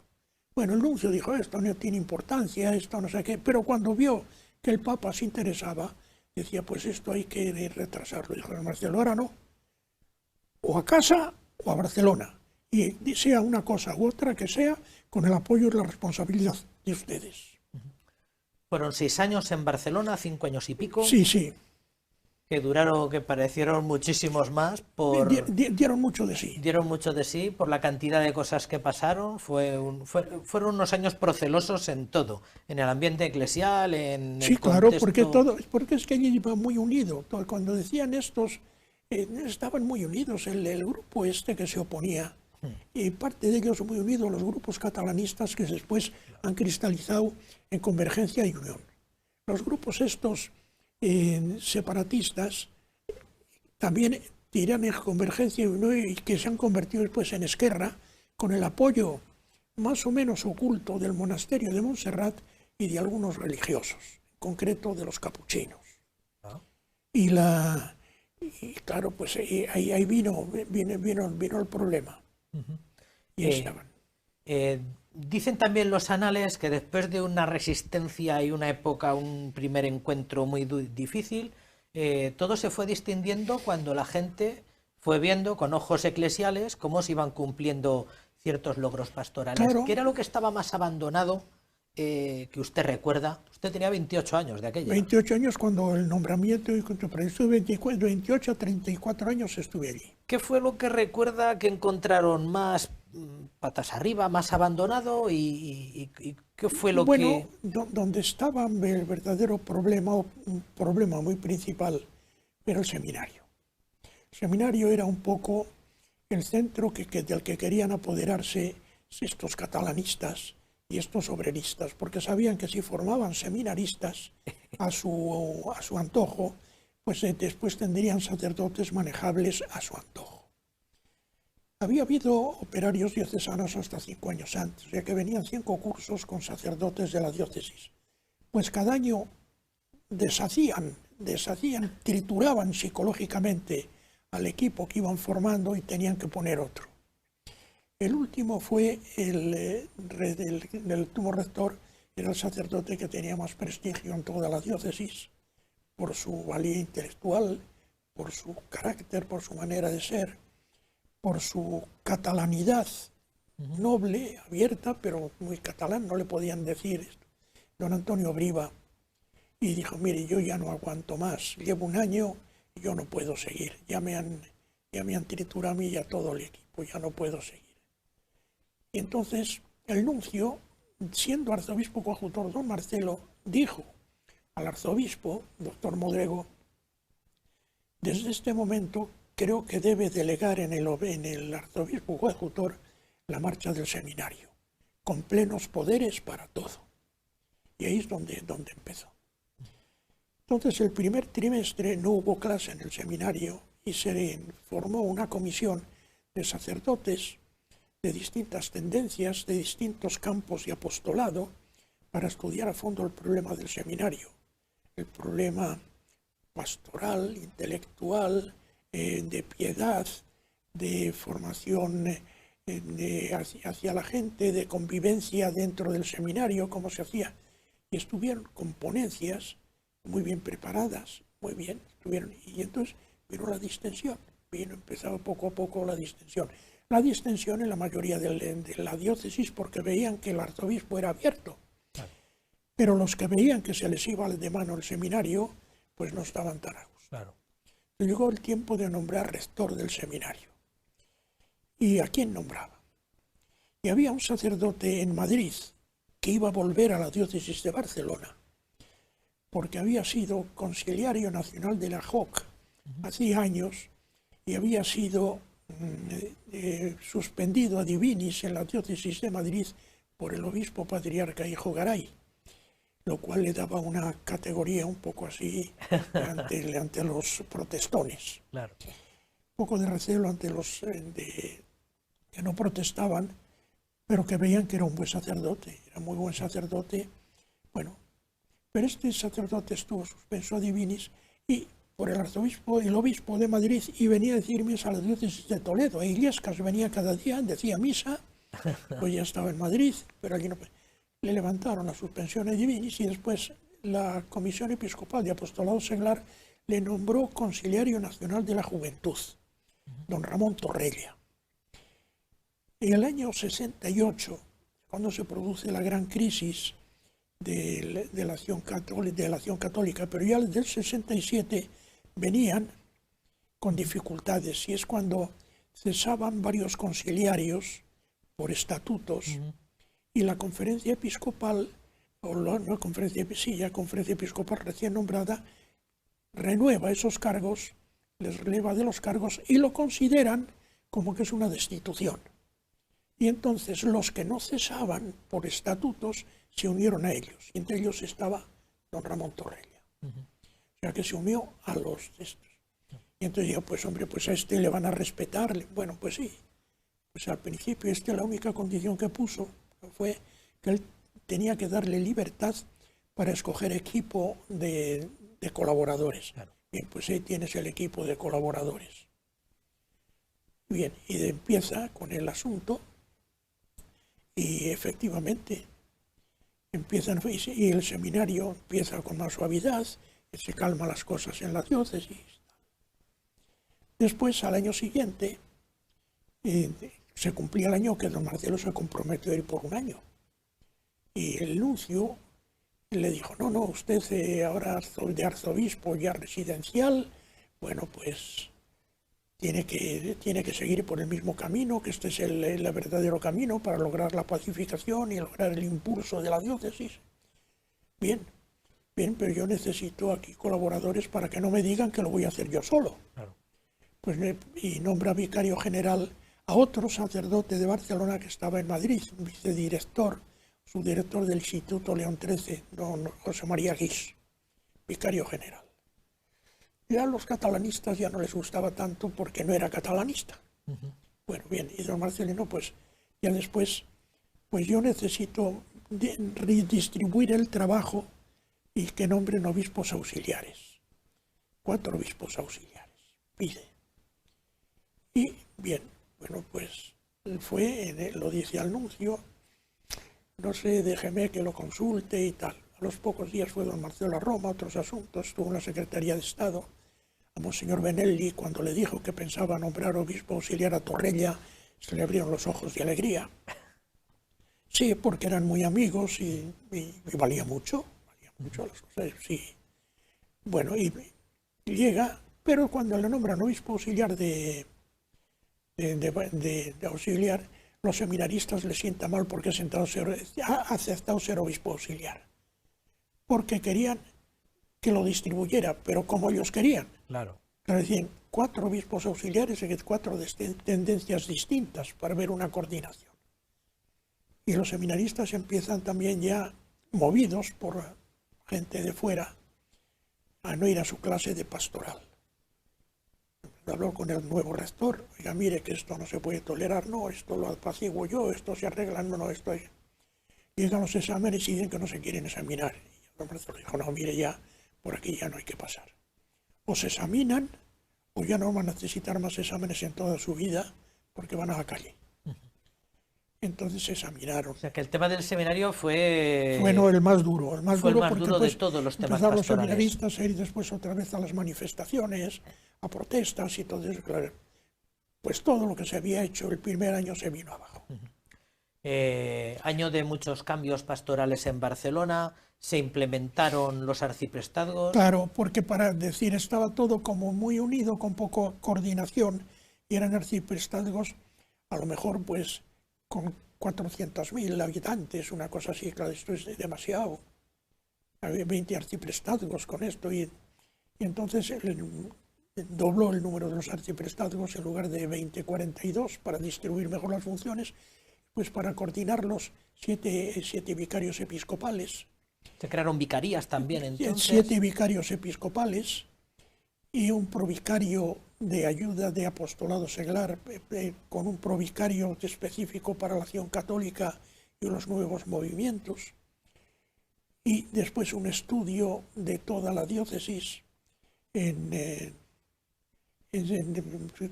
[SPEAKER 2] Bueno, el nuncio dijo, esto no tiene importancia, esto no sé qué, pero cuando vio que el Papa se interesaba, decía, pues esto hay que retrasarlo. Dijo, Marcelo, ahora no, o a casa o a Barcelona, y sea una cosa u otra que sea, con el apoyo y la responsabilidad de ustedes.
[SPEAKER 1] Fueron 6 años en Barcelona, 5 años y pico.
[SPEAKER 2] Sí, sí.
[SPEAKER 1] Que duraron, que parecieron muchísimos más por...
[SPEAKER 2] Dieron mucho de sí.
[SPEAKER 1] Dieron mucho de sí por la cantidad de cosas que pasaron. Fueron unos años procelosos en todo, en el ambiente eclesial, en
[SPEAKER 2] sí,
[SPEAKER 1] el
[SPEAKER 2] claro,
[SPEAKER 1] contexto...
[SPEAKER 2] porque es que allí iba muy unido. Cuando decían estos, estaban muy unidos, el grupo este que se oponía, y parte de ellos muy unidos, los grupos catalanistas que después han cristalizado en Convergencia y Unión. Los grupos estos separatistas también tiran en Convergencia y Unión y que se han convertido después en Esquerra, con el apoyo más o menos oculto del monasterio de Montserrat y de algunos religiosos, en concreto de los capuchinos. Y claro, pues ahí vino el problema. Y estaban.
[SPEAKER 1] Dicen también los anales que después de una resistencia y una época, un primer encuentro muy difícil, todo se fue distinguiendo cuando la gente fue viendo con ojos eclesiales cómo se iban cumpliendo ciertos logros pastorales.
[SPEAKER 2] Claro.
[SPEAKER 1] ¿Qué era lo que estaba más abandonado que usted recuerda? Usted tenía 28 años de aquella.
[SPEAKER 2] 28 años cuando el nombramiento, pero estuve 28 a 34 años estuve allí.
[SPEAKER 1] ¿Qué fue lo que recuerda que encontraron más patas arriba, más abandonado y qué fue lo que...?
[SPEAKER 2] Bueno, donde estaba el verdadero problema, un problema muy principal, era el seminario. El seminario era un poco el centro del que querían apoderarse estos catalanistas y estos obreristas, porque sabían que si formaban seminaristas a su antojo, pues después tendrían sacerdotes manejables a su antojo. Había habido operarios diocesanos hasta 5 años antes, ya que venían 5 cursos con sacerdotes de la diócesis. Pues cada año deshacían, trituraban psicológicamente al equipo que iban formando y tenían que poner otro. El último fue el último rector, era el sacerdote que tenía más prestigio en toda la diócesis, por su valía intelectual, por su carácter, por su manera de ser, por su catalanidad noble, abierta, pero muy catalán, no le podían decir esto. Don Antonio Briva, y dijo, mire, yo ya no aguanto más, llevo un año y yo no puedo seguir, ya me han triturado a mí y a todo el equipo, ya no puedo seguir. Y entonces el nuncio, siendo arzobispo coadjutor don Marcelo, dijo al arzobispo, doctor Modrego, desde este momento creo que debe delegar en el arzobispo coadjutor la marcha del seminario, con plenos poderes para todo. Y ahí es donde empezó. Entonces el primer trimestre no hubo clase en el seminario y se formó una comisión de sacerdotes de distintas tendencias, de distintos campos y apostolado, para estudiar a fondo el problema del seminario, el problema pastoral, intelectual, de piedad, de formación hacia la gente, de convivencia dentro del seminario, cómo se hacía. Y estuvieron con ponencias muy bien preparadas, muy bien, estuvieron. Y entonces vino la distensión, bien, empezaba poco a poco la distensión. La distensión en la mayoría de la diócesis porque veían que el arzobispo era abierto.
[SPEAKER 1] Claro.
[SPEAKER 2] Pero los que veían que se les iba de mano el seminario, pues no estaban tan a gusto.
[SPEAKER 1] Claro.
[SPEAKER 2] Llegó el tiempo de nombrar rector del seminario. ¿Y a quién nombraba? Y había un sacerdote en Madrid que iba a volver a la diócesis de Barcelona, porque había sido conciliario nacional de la JOC hacía años y había sido suspendido a divinis en la diócesis de Madrid por el obispo patriarca Hijo Garay, lo cual le daba una categoría un poco así ante los protestones.
[SPEAKER 1] Claro.
[SPEAKER 2] Un poco de recelo ante los que no protestaban, pero que veían que era un buen sacerdote, era muy buen sacerdote. Bueno, pero este sacerdote estuvo suspenso a divinis y por el obispo de Madrid, y venía a decir misa a la diócesis de Toledo. E Illescas venía cada día, decía misa, pues ya estaba en Madrid, pero allí no. Le levantaron la suspensión a divinis y después la Comisión Episcopal de Apostolado Seglar le nombró Conciliario Nacional de la Juventud, don Ramón Torrella. En el año 68, cuando se produce la gran crisis de la acción católica, pero ya desde el 67 venían con dificultades, y es cuando cesaban varios conciliarios por estatutos, y la conferencia episcopal, la conferencia episcopal recién nombrada, renueva esos cargos, les releva de los cargos y lo consideran como que es una destitución. Y entonces los que no cesaban por estatutos se unieron a ellos, y entre ellos estaba don Ramón Torrella. O sea que se unió a los de estos. Y entonces yo, pues hombre, pues a este le van a respetar. Bueno, pues sí. Pues al principio la única condición que puso fue que él tenía que darle libertad para escoger equipo de colaboradores. Claro. Bien, pues ahí tienes el equipo de colaboradores. Bien, y empieza con el asunto y efectivamente y el seminario empieza con más suavidad, se calman las cosas en la diócesis. Después, al año siguiente, se cumplía el año que don Marcelo se comprometió a ir por un año. Y el nuncio le dijo, no, usted ahora de arzobispo ya residencial, bueno, pues tiene que seguir por el mismo camino, que este es el verdadero camino para lograr la pacificación y lograr el impulso de la diócesis. Bien, pero yo necesito aquí colaboradores para que no me digan que lo voy a hacer yo solo. Claro. Pues y nombra vicario general a otro sacerdote de Barcelona que estaba en Madrid, un vicedirector, subdirector del Instituto León XIII, don José María Guix, vicario general. Ya a los catalanistas ya no les gustaba tanto porque no era catalanista. Bueno, bien, y don Marcelino, pues ya después, pues yo necesito redistribuir el trabajo y que nombren obispos auxiliares. 4 obispos auxiliares, pide. Y bien, bueno, pues lo dice al nuncio, no sé, déjeme que lo consulte y tal. A los pocos días fue don Marcelo a Roma, otros asuntos, estuvo en la Secretaría de Estado. A Monseñor Benelli, cuando le dijo que pensaba nombrar obispo auxiliar a Torrella, se le abrieron los ojos de alegría. Sí, porque eran muy amigos y valía mucho las cosas, sí. Bueno, y llega, pero cuando le nombran obispo auxiliar de auxiliar, los seminaristas le sienta mal porque ha aceptado ser obispo auxiliar. Porque querían que lo distribuyera, pero como ellos querían.
[SPEAKER 1] Claro.
[SPEAKER 2] Decían 4 obispos auxiliares y 4 tendencias distintas para ver una coordinación. Y los seminaristas empiezan también ya, movidos por gente de fuera, a no ir a su clase de pastoral. Habló con el nuevo rector, oiga, mire que esto no se puede tolerar, no, esto lo apaciguo yo, esto se arregla, no, esto es... Llegan los exámenes y dicen que no se quieren examinar. Y el rector dijo, no, mire ya, por aquí ya no hay que pasar. O se examinan, o ya no van a necesitar más exámenes en toda su vida, porque van a la calle. Entonces se examinaron.
[SPEAKER 1] O sea, que el tema del seminario fue...
[SPEAKER 2] Bueno, el más duro. El más
[SPEAKER 1] fue
[SPEAKER 2] duro
[SPEAKER 1] el más
[SPEAKER 2] porque
[SPEAKER 1] duro de todos los temas pastorales.
[SPEAKER 2] Empezaron los seminaristas a ir después otra vez a las manifestaciones, a protestas y todo eso, claro. pues todo lo que se había hecho el primer año se vino abajo.
[SPEAKER 1] Año de muchos cambios pastorales en Barcelona, se implementaron los arciprestazgos.
[SPEAKER 2] Claro, porque para decir estaba todo como muy unido, con poco coordinación, y eran arciprestazgos, a lo mejor pues con 400.000 habitantes, una cosa así. Claro, esto es demasiado. Había 20 arciprestazgos con esto, y entonces dobló el número de los arciprestazgos, en lugar de 20, 42, para distribuir mejor las funciones, pues para coordinarlos, siete vicarios episcopales.
[SPEAKER 1] Se crearon vicarías también entonces.
[SPEAKER 2] 7 vicarios episcopales y un provicario de ayuda de apostolado seglar, con un provicario específico para la acción católica y los nuevos movimientos. Y después un estudio de toda la diócesis en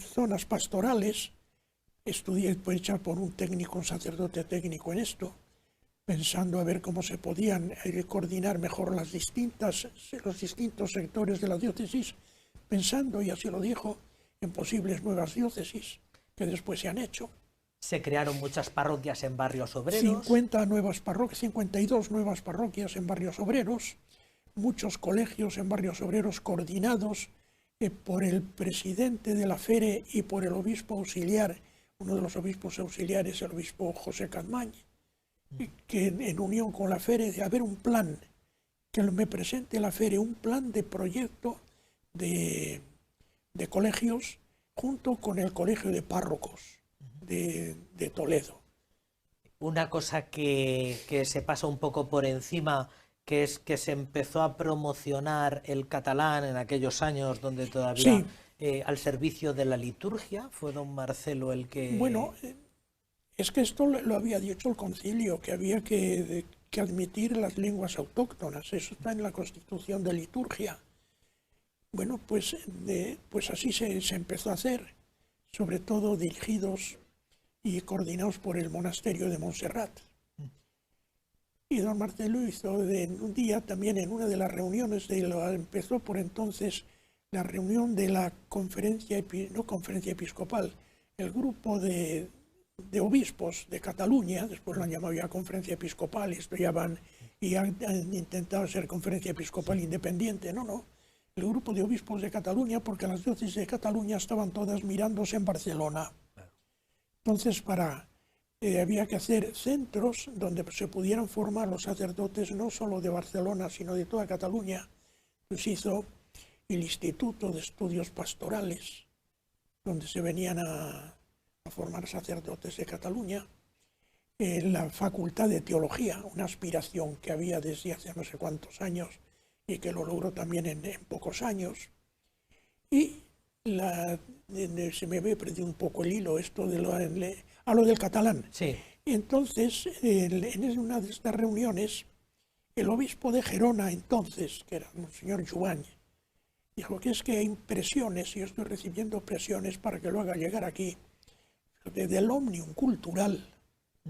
[SPEAKER 2] zonas pastorales, hecho por un técnico, un sacerdote técnico en esto, pensando a ver cómo se podían coordinar mejor los distintos sectores de la diócesis, pensando, y así lo dijo, en posibles nuevas diócesis que después se han hecho.
[SPEAKER 1] Se crearon muchas parroquias en barrios obreros.
[SPEAKER 2] 52 nuevas parroquias en barrios obreros, muchos colegios en barrios obreros coordinados por el presidente de la FERE y por el obispo auxiliar, uno de los obispos auxiliares, el obispo José Cadmañ, que en unión con la FERE, de haber un plan, que me presente la FERE un plan de proyecto de colegios junto con el colegio de párrocos de Toledo.
[SPEAKER 1] Una cosa que se pasa un poco por encima, que es que se empezó a promocionar el catalán en aquellos años donde todavía al servicio de la liturgia, fue don Marcelo el que...
[SPEAKER 2] Bueno, es que esto lo había dicho el concilio, que había que admitir las lenguas autóctonas, eso está en la Constitución de Liturgia. Bueno, pues así se empezó a hacer, sobre todo dirigidos y coordinados por el monasterio de Montserrat. Y don Marcelo hizo un día también, en una de las reuniones, empezó por entonces la reunión de la conferencia episcopal, el grupo de obispos de Cataluña, después lo han llamado ya conferencia episcopal, y esto ya van y han intentado ser conferencia episcopal independiente, no, el grupo de obispos de Cataluña, porque las diócesis de Cataluña estaban todas mirándose en Barcelona. Entonces, había que hacer centros donde se pudieran formar los sacerdotes no solo de Barcelona, sino de toda Cataluña. Pues hizo el Instituto de Estudios Pastorales, donde se venían a formar sacerdotes de Cataluña, la Facultad de Teología, una aspiración que había desde hace no sé cuántos años y que lo logró también en pocos años. Y se me había perdido un poco el hilo, esto de lo del catalán.
[SPEAKER 1] Sí.
[SPEAKER 2] Y entonces, en una de estas reuniones, el obispo de Gerona entonces, que era el señor Joan, dijo que es que hay presiones, y yo estoy recibiendo presiones para que lo haga llegar aquí, del Òmnium Cultural,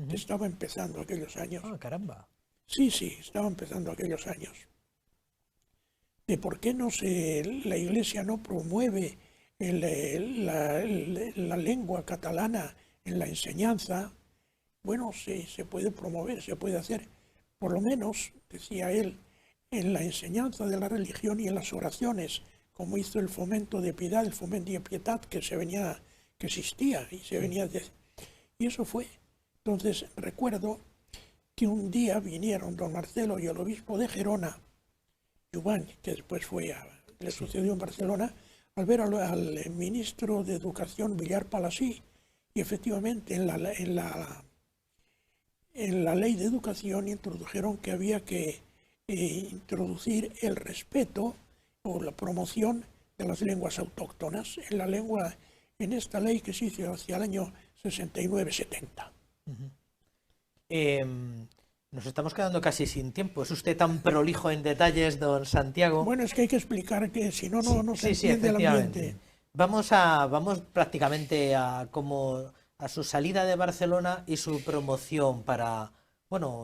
[SPEAKER 2] que estaba empezando aquellos años.
[SPEAKER 1] Ah, caramba.
[SPEAKER 2] Sí, estaba empezando aquellos años. De por qué la Iglesia no promueve la lengua catalana en la enseñanza. Bueno, sí, se puede promover, se puede hacer, por lo menos, decía él, en la enseñanza de la religión y en las oraciones, como hizo el fomento de piedad, el fomento de pietad que existía y se venía y eso fue. Entonces recuerdo que un día vinieron don Marcelo y el obispo de Gerona, Joan, que después le sucedió en Barcelona, al ver al ministro de Educación, Villar Palasí, y efectivamente en la ley de educación introdujeron que había que introducir el respeto o la promoción de las lenguas autóctonas en esta ley que se hizo hacia el año 69-70.
[SPEAKER 1] Nos estamos quedando casi sin tiempo. ¿Es usted tan prolijo en detalles, don Santiago?
[SPEAKER 2] Bueno, es que hay que explicar que si no, no se
[SPEAKER 1] Sí,
[SPEAKER 2] entiende el ambiente.
[SPEAKER 1] Vamos prácticamente a su salida de Barcelona y su promoción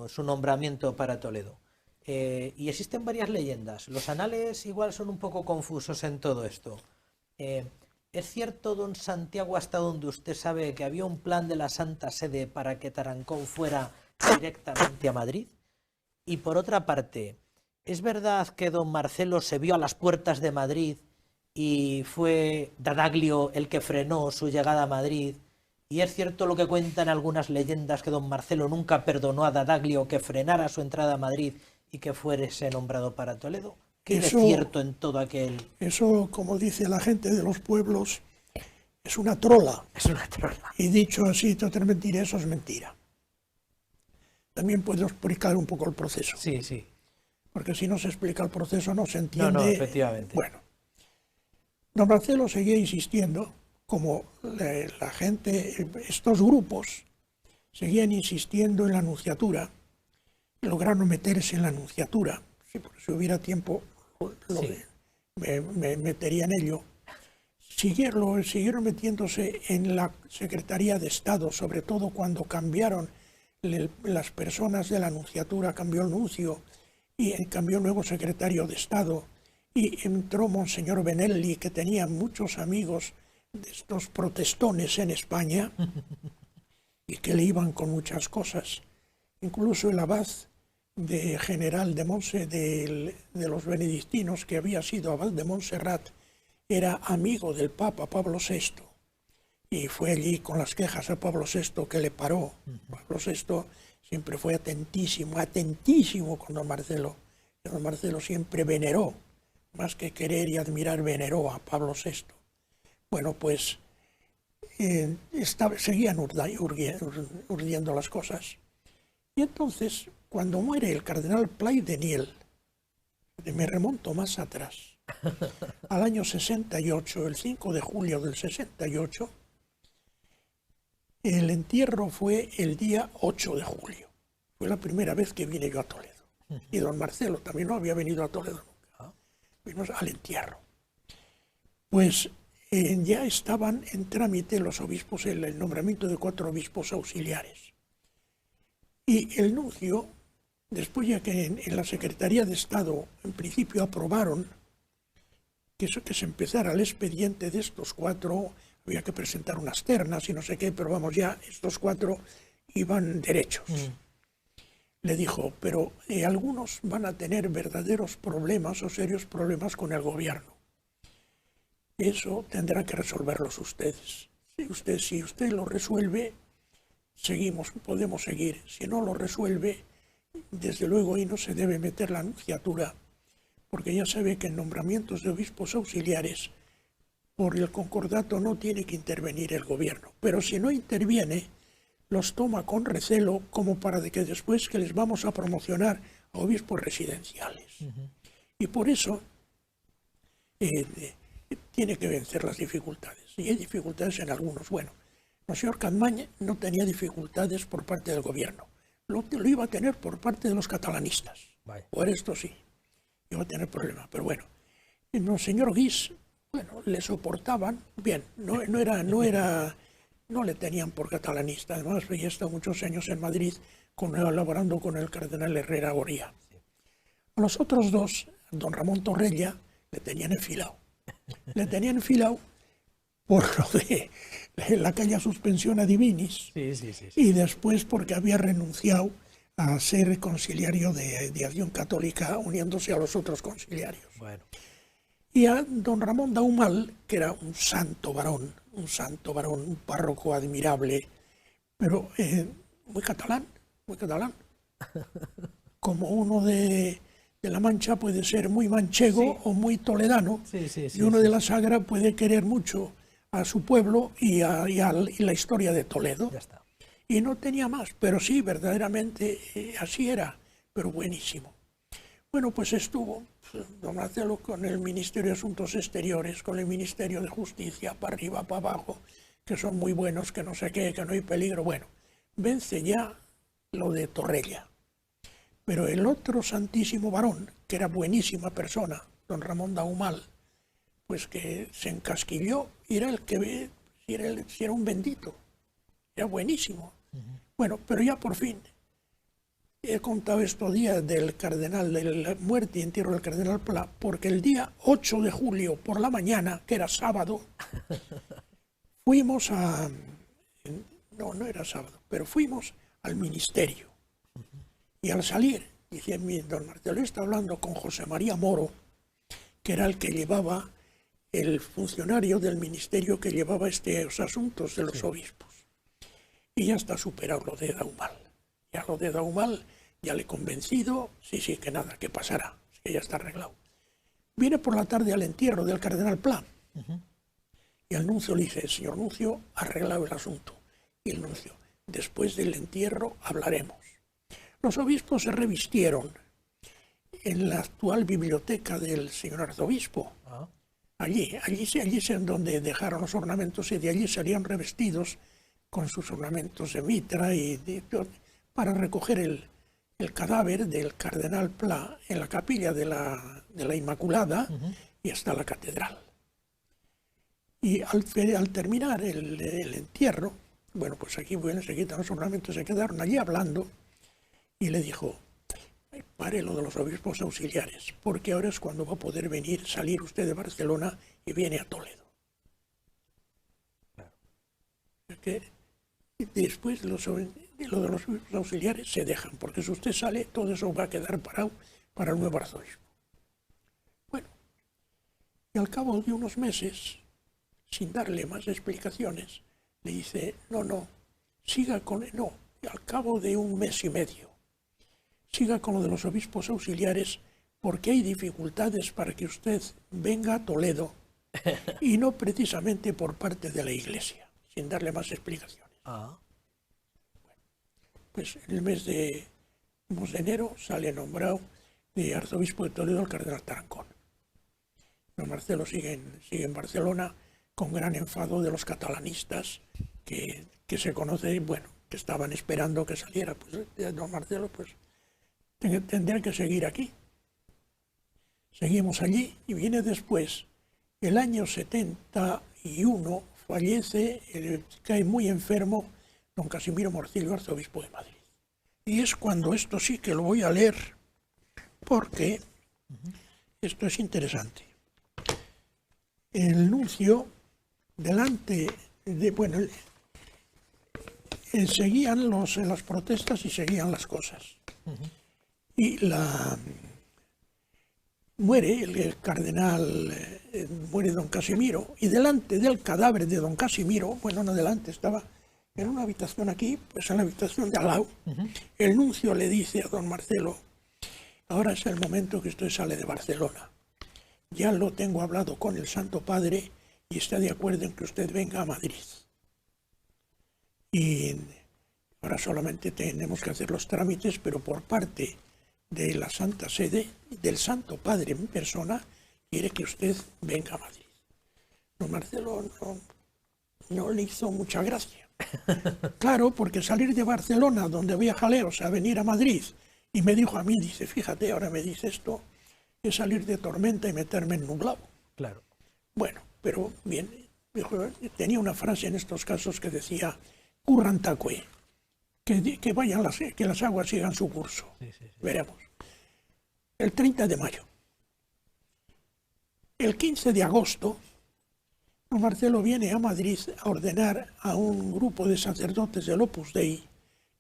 [SPEAKER 1] su nombramiento para Toledo. Y existen varias leyendas. Los anales igual son un poco confusos en todo esto. ¿Es cierto, don Santiago, hasta donde usted sabe, que había un plan de la Santa Sede para que Tarancón fuera directamente a Madrid? Y por otra parte, ¿es verdad que don Marcelo se vio a las puertas de Madrid y fue Dadaglio el que frenó su llegada a Madrid? ¿Y es cierto lo que cuentan algunas leyendas, que don Marcelo nunca perdonó a Dadaglio que frenara su entrada a Madrid y que fuese nombrado para Toledo? ¿Qué es cierto en todo aquel...?
[SPEAKER 2] Eso, como dice la gente de los pueblos, es una trola.
[SPEAKER 1] Es una trola.
[SPEAKER 2] Y dicho así, totalmente mentira, eso es mentira. También puedo explicar un poco el proceso.
[SPEAKER 1] Sí, sí.
[SPEAKER 2] Porque si no se explica el proceso no se entiende.
[SPEAKER 1] No, efectivamente.
[SPEAKER 2] Bueno, don Marcelo seguía insistiendo, como la gente, estos grupos seguían insistiendo en la Nunciatura, lograron meterse en la Nunciatura. Si hubiera tiempo, me metería en ello. Siguieron metiéndose en la Secretaría de Estado, sobre todo cuando cambiaron las personas de la Nunciatura, cambió el nuncio y cambió el nuevo secretario de Estado, y entró Monseñor Benelli, que tenía muchos amigos de estos protestones en España y que le iban con muchas cosas. Incluso el abad de general de los benedictinos, que había sido abad de Montserrat, era amigo del Papa Pablo VI, y fue allí con las quejas a Pablo VI, que le paró. Pablo VI siempre fue atentísimo con don Marcelo. Don Marcelo siempre veneró, más que querer y admirar, veneró a Pablo VI. Bueno, pues seguían urdiendo las cosas. Y entonces, cuando muere el cardenal Play de Niel, me remonto más atrás, al año 68, el 5 de julio del 68, el entierro fue el día 8 de julio. Fue la primera vez que vine yo a Toledo. Y don Marcelo también no había venido a Toledo nunca. Vimos al entierro. Pues ya estaban en trámite los obispos, el nombramiento de 4 obispos auxiliares. Y el nuncio, después ya que en la Secretaría de Estado en principio aprobaron que se empezara el expediente de estos 4, había que presentar unas ternas y no sé qué, pero vamos, ya estos 4 iban derechos. Le dijo, pero algunos van a tener verdaderos problemas o serios problemas con el gobierno. Eso tendrán que resolverlos ustedes. Si usted lo resuelve, podemos seguir. Si no lo resuelve, desde luego ahí no se debe meter la nunciatura, porque ya sabe que en nombramientos de obispos auxiliares, por el concordato no tiene que intervenir el gobierno. Pero si no interviene, los toma con recelo, como para que después que les vamos a promocionar a obispos residenciales. Y por eso tiene que vencer las dificultades. Y hay dificultades en algunos. Bueno, el señor Capmany no tenía dificultades por parte del gobierno. Lo iba a tener por parte de los catalanistas. Vale. Por esto sí, iba a tener problemas. Pero bueno, el señor Guix, bueno, le soportaban bien. No le tenían por catalanista. Además, ya está muchos años en Madrid colaborando con el cardenal Herrera Goría. A los otros 2, don Ramón Torrella, le tenían enfilado. Le tenían enfilado por lo de la calle suspensión a divinis. Sí. Y después porque había renunciado a ser conciliario de Acción Católica, uniéndose a los otros conciliarios. Bueno. Y a don Ramón Daumal, que era un santo varón, un párroco admirable, pero muy catalán. Como uno de La Mancha puede ser muy manchego o muy toledano, y uno de la Sagra puede querer mucho a su pueblo y la historia de Toledo. Ya está. Y no tenía más, pero sí, verdaderamente así era, pero buenísimo. Bueno, pues estuvo don Marcelo con el Ministerio de Asuntos Exteriores, con el Ministerio de Justicia, para arriba, para abajo, que son muy buenos, que no sé qué, que no hay peligro. Bueno, vence ya lo de Torrella. Pero el otro santísimo varón, que era buenísima persona, don Ramón Daumal, pues que se encasquilló y era el que si era un bendito, era buenísimo. Bueno, pero ya por fin, he contado estos días del cardenal, de la muerte y entierro del cardenal Pla, porque el día 8 de julio por la mañana, que era sábado, Fuimos a... No era sábado, pero fuimos al ministerio. Y al salir, dice, don Marcelo está hablando con José María Moro, que era el que llevaba, el funcionario del ministerio que llevaba estos asuntos de los obispos. Y ya está superado lo de Daumal. Ya lo de Daumal, ya le he convencido, sí, que nada, que pasará, que ya está arreglado. Viene por la tarde al entierro del cardenal Pla. Y el nuncio le dice, señor nuncio, ha arreglado el asunto. Y el nuncio, después del entierro hablaremos. Los obispos se revistieron en la actual biblioteca del señor arzobispo. Allí es donde dejaron los ornamentos y de allí salían revestidos con sus ornamentos de mitra para recoger el cadáver del cardenal Pla en la capilla de la Inmaculada y hasta la catedral. Y al terminar el entierro, bueno, pues aquí se quitan los ornamentos, se quedaron allí hablando y le dijo, pare lo de los obispos auxiliares, porque ahora es cuando va a poder salir usted de Barcelona y viene a Toledo. Claro. Que después lo de los obispos auxiliares se dejan, porque si usted sale, todo eso va a quedar parado para el nuevo arzobispo. Bueno, y al cabo de unos meses, sin darle más explicaciones, le dice, no, siga con... No, y al cabo de un mes y medio, siga con lo de los obispos auxiliares porque hay dificultades para que usted venga a Toledo y no precisamente por parte de la Iglesia, sin darle más explicaciones. Bueno, pues en el mes de enero sale nombrado de arzobispo de Toledo el cardenal Tarancón. Don Marcelo sigue en Barcelona con gran enfado de los catalanistas que se conoce, bueno, que estaban esperando que saliera. Pues don Marcelo, pues tendrá que seguir aquí. Seguimos allí y viene después, el año 71, fallece, cae muy enfermo don Casimiro Morcillo, arzobispo de Madrid. Y es cuando esto sí que lo voy a leer, porque esto es interesante. El nuncio, delante de, bueno, seguían las protestas y seguían las cosas. Y muere el cardenal, muere don Casimiro, y delante del cadáver de don Casimiro, bueno, no delante, estaba en una habitación aquí, pues en la habitación de al lado, el nuncio le dice a don Marcelo, ahora es el momento que usted sale de Barcelona. Ya lo tengo hablado con el Santo Padre y está de acuerdo en que usted venga a Madrid. Y ahora solamente tenemos que hacer los trámites, pero por parte de la Santa Sede, del Santo Padre en persona, quiere que usted venga a Madrid. Don Marcelo no le hizo mucha gracia. Claro, porque salir de Barcelona, donde voy a jaleos, a venir a Madrid, y me dijo a mí, dice, fíjate, ahora me dice esto, es salir de tormenta y meterme en nublado.
[SPEAKER 1] Claro.
[SPEAKER 2] Bueno, pero bien, dijo, tenía una frase en estos casos que decía, currantacue, que las aguas sigan su curso. Sí. Veremos. El 30 de mayo. El 15 de agosto, don Marcelo viene a Madrid a ordenar a un grupo de sacerdotes del Opus Dei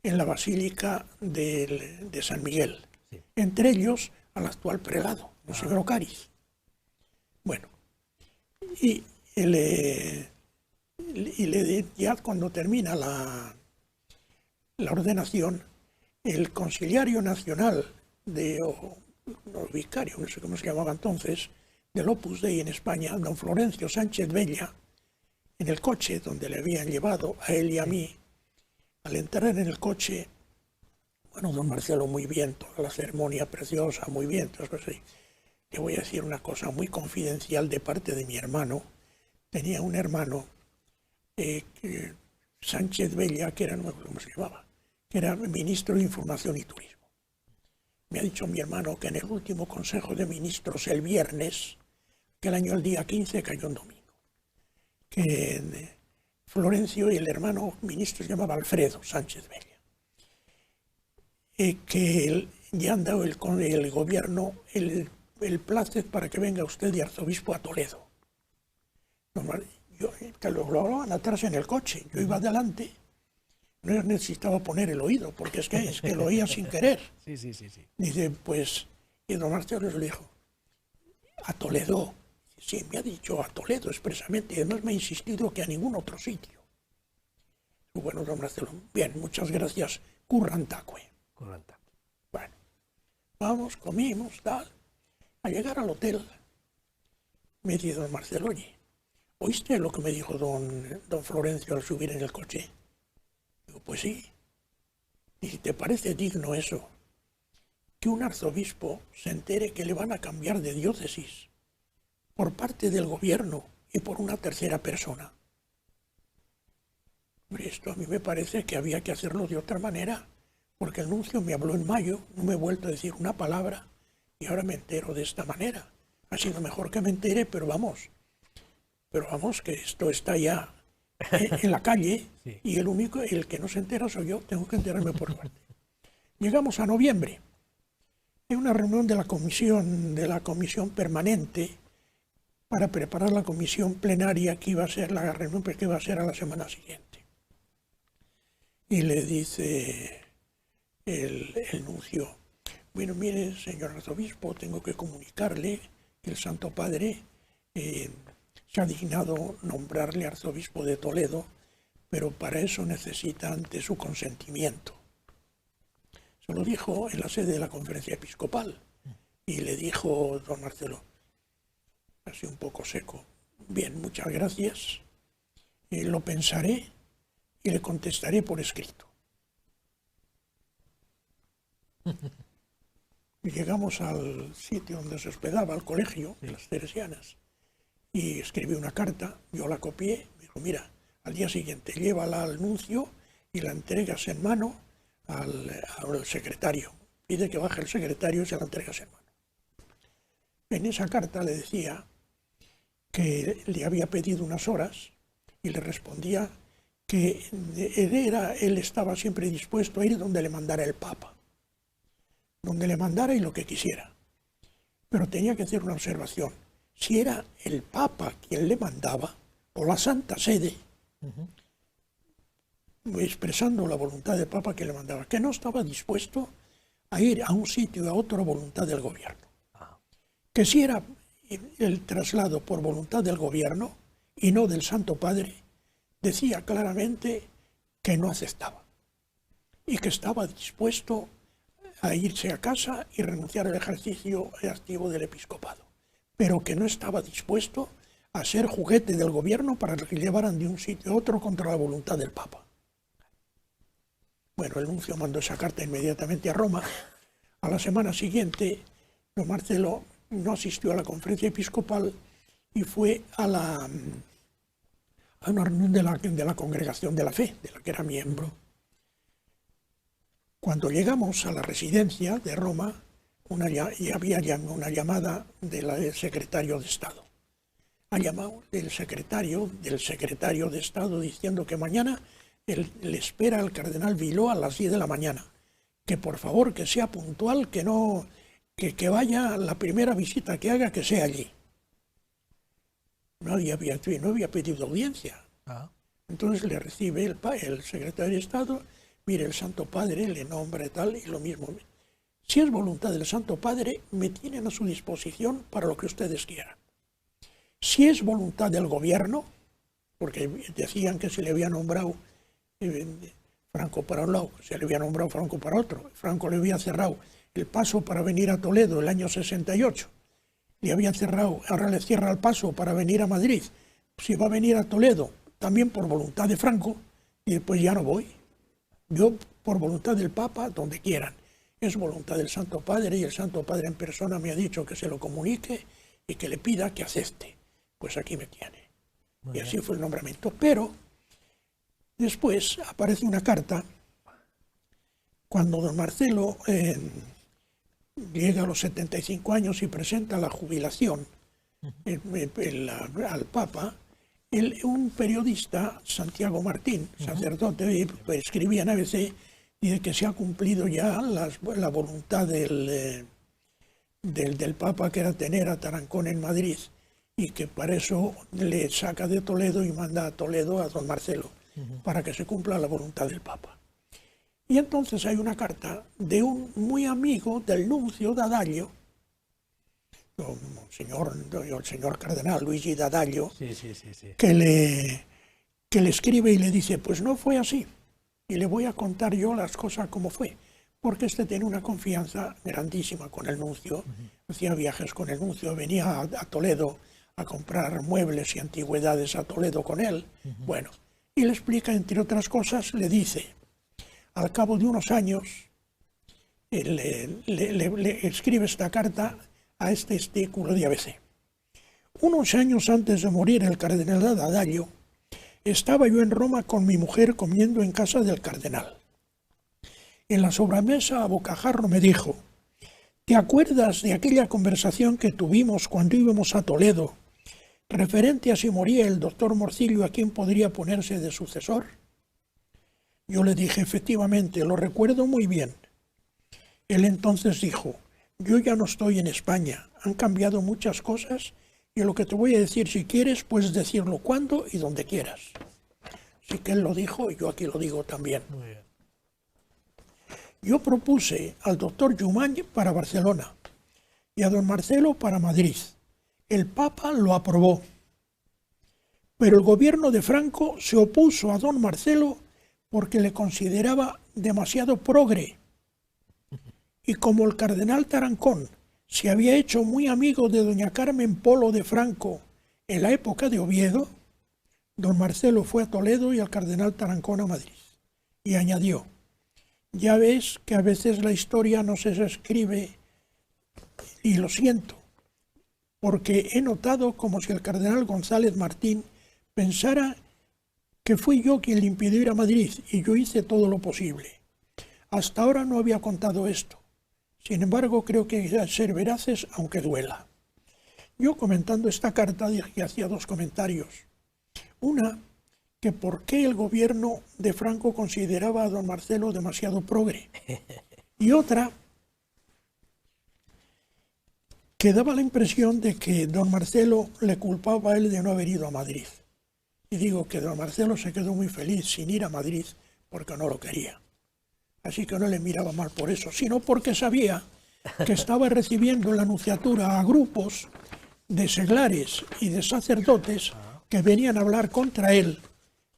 [SPEAKER 2] en la Basílica de San Miguel. Sí. Entre ellos, al actual prelado, Monseñor Ocariz. Bueno, ya cuando termina la ordenación, el Conciliario Nacional los vicarios, no sé cómo se llamaba entonces, del Opus Dei en España, don Florencio Sánchez Bella, en el coche donde le habían llevado a él y a mí, al entrar en el coche, bueno, don Marcelo, muy bien, toda la ceremonia preciosa, muy bien, todas cosas así. Le voy a decir una cosa muy confidencial de parte de mi hermano. Tenía un hermano, Sánchez Bella, que era, no me acuerdo cómo se llamaba, que era ministro de Información y Turismo. Me ha dicho mi hermano que en el último Consejo de Ministros el viernes, que el año el día 15 cayó un domingo, que Florencio y el hermano ministro se llamaba Alfredo Sánchez Bella, que ya han dado el gobierno el placer para que venga usted de arzobispo a Toledo. Yo, que lo hablaban atrás en el coche, yo iba adelante, no necesitaba poner el oído, porque es que lo oía sin querer.
[SPEAKER 3] Sí, sí, sí, sí.
[SPEAKER 2] Dice, pues, y don Marcelo le dijo, a Toledo. Sí, me ha dicho a Toledo expresamente, y además me ha insistido que a ningún otro sitio. Y bueno, don Marcelo, bien, muchas gracias, Currantacue.
[SPEAKER 3] Correcto.
[SPEAKER 2] Bueno, vamos, comimos, tal. Al llegar al hotel, me dice don Marcelo, oye, ¿oíste lo que me dijo don Florencio al subir en el coche? Digo, pues sí. ¿Y te parece digno eso? Que un arzobispo se entere que le van a cambiar de diócesis por parte del gobierno y por una tercera persona. Hombre, esto a mí me parece que había que hacerlo de otra manera, porque el nuncio me habló en mayo, no me he vuelto a decir una palabra y ahora me entero de esta manera. Ha sido mejor que me entere, pero vamos, que esto está ya en la calle
[SPEAKER 3] Sí.
[SPEAKER 2] y el que no se entera soy yo, tengo que enterarme por parte. Llegamos a noviembre. Hay una reunión de la comisión permanente para preparar la comisión plenaria que iba a ser la reunión que iba a ser a la semana siguiente. Y le dice el nuncio, bueno, mire, señor arzobispo, tengo que comunicarle que el Santo Padre se ha dignado nombrarle arzobispo de Toledo, pero para eso necesita antes su consentimiento. Se lo dijo en la sede de la conferencia episcopal y le dijo don Marcelo, así un poco seco, bien, muchas gracias, lo pensaré y le contestaré por escrito. Y llegamos al sitio donde se hospedaba, al colegio de las Teresianas, y escribí una carta, yo la copié, me dijo, mira, al día siguiente llévala al nuncio y la entregas en mano al secretario. Pide que baje el secretario y se la entregas en mano. En esa carta le decía que le había pedido unas horas y le respondía que él estaba siempre dispuesto a ir donde le mandara el Papa, donde le mandara y lo que quisiera. Pero tenía que hacer una observación. Si era el Papa quien le mandaba, o la Santa Sede, expresando la voluntad del Papa que le mandaba, que no estaba dispuesto a ir a un sitio a otro a voluntad del gobierno. Que si era el traslado por voluntad del gobierno y no del Santo Padre, decía claramente que no aceptaba y que estaba dispuesto a irse a casa y renunciar al ejercicio activo del episcopado, pero que no estaba dispuesto a ser juguete del gobierno para que llevaran de un sitio a otro contra la voluntad del Papa. Bueno, el nuncio mandó esa carta inmediatamente a Roma. A la semana siguiente, don Marcelo no asistió a la conferencia episcopal y fue a una reunión de la Congregación de la Fe, de la que era miembro. Cuando llegamos a la residencia de Roma, había una llamada del secretario de Estado. Ha llamado el secretario de Estado diciendo que mañana le espera al cardenal Viló a las 10 de la mañana. Que por favor, que sea puntual, que vaya la primera visita que haga, que sea allí. Nadie había pedido audiencia. Entonces le recibe el secretario de Estado, mire, el Santo Padre le nombra y tal, y lo mismo. Si es voluntad del Santo Padre, me tienen a su disposición para lo que ustedes quieran. Si es voluntad del gobierno, porque decían que se le había nombrado Franco para un lado, se le había nombrado Franco para otro, Franco le había cerrado el paso para venir a Toledo el año 68, le habían cerrado, ahora le cierra el paso para venir a Madrid, si va a venir a Toledo, también por voluntad de Franco, y después ya no voy. Yo, por voluntad del Papa, donde quieran. Es voluntad del Santo Padre y el Santo Padre en persona me ha dicho que se lo comunique y que le pida que acepte. Pues aquí me tiene. Muy y así bien. Fue el nombramiento. Pero después aparece una carta cuando don Marcelo llega a los 75 años y presenta la jubilación al Papa. Un periodista, Santiago Martín, sacerdote, escribía en ABC, dice que se ha cumplido ya la voluntad del Papa, que era tener a Tarancón en Madrid, y que para eso le saca de Toledo y manda a Toledo a don Marcelo, para que se cumpla la voluntad del Papa. Y entonces hay una carta de un muy amigo del nuncio D'Addaglio, el señor cardenal Luigi D'Addaglio, que le escribe y le dice, pues no fue así, y le voy a contar yo las cosas como fue, porque este tiene una confianza grandísima con el nuncio, hacía viajes con el nuncio, venía a Toledo a comprar muebles y antigüedades a Toledo con él, bueno, y le explica, entre otras cosas, le dice, al cabo de unos años, le escribe esta carta a este estículo de ABC. Unos años antes de morir el cardenal D'Addaglio, estaba yo en Roma con mi mujer comiendo en casa del cardenal. En la sobremesa a bocajarro me dijo, ¿te acuerdas de aquella conversación que tuvimos cuando íbamos a Toledo, referente a si moría el doctor Morcillo, a quién podría ponerse de sucesor? Yo le dije, efectivamente, lo recuerdo muy bien. Él entonces dijo, yo ya no estoy en España, han cambiado muchas cosas y lo que te voy a decir, si quieres, puedes decirlo cuando y donde quieras. Así que él lo dijo y yo aquí lo digo también.
[SPEAKER 1] Muy bien.
[SPEAKER 2] Yo propuse al doctor Jumany para Barcelona y a don Marcelo para Madrid. El Papa lo aprobó, pero el gobierno de Franco se opuso a don Marcelo porque le consideraba demasiado progre. Y como el cardenal Tarancón se había hecho muy amigo de doña Carmen Polo de Franco en la época de Oviedo, don Marcelo fue a Toledo y el cardenal Tarancón a Madrid. Y añadió, ya ves que a veces la historia no se escribe, y lo siento, porque he notado como si el cardenal González Martín pensara que fui yo quien le impidió ir a Madrid y yo hice todo lo posible. Hasta ahora no había contado esto. Sin embargo, creo que hay que ser veraces aunque duela. Yo comentando esta carta dije que hacía dos comentarios. Una, que por qué el gobierno de Franco consideraba a don Marcelo demasiado progre. Y otra, que daba la impresión de que don Marcelo le culpaba a él de no haber ido a Madrid. Y digo que don Marcelo se quedó muy feliz sin ir a Madrid porque no lo quería. Así que no le miraba mal por eso, sino porque sabía que estaba recibiendo en la nunciatura a grupos de seglares y de sacerdotes que venían a hablar contra él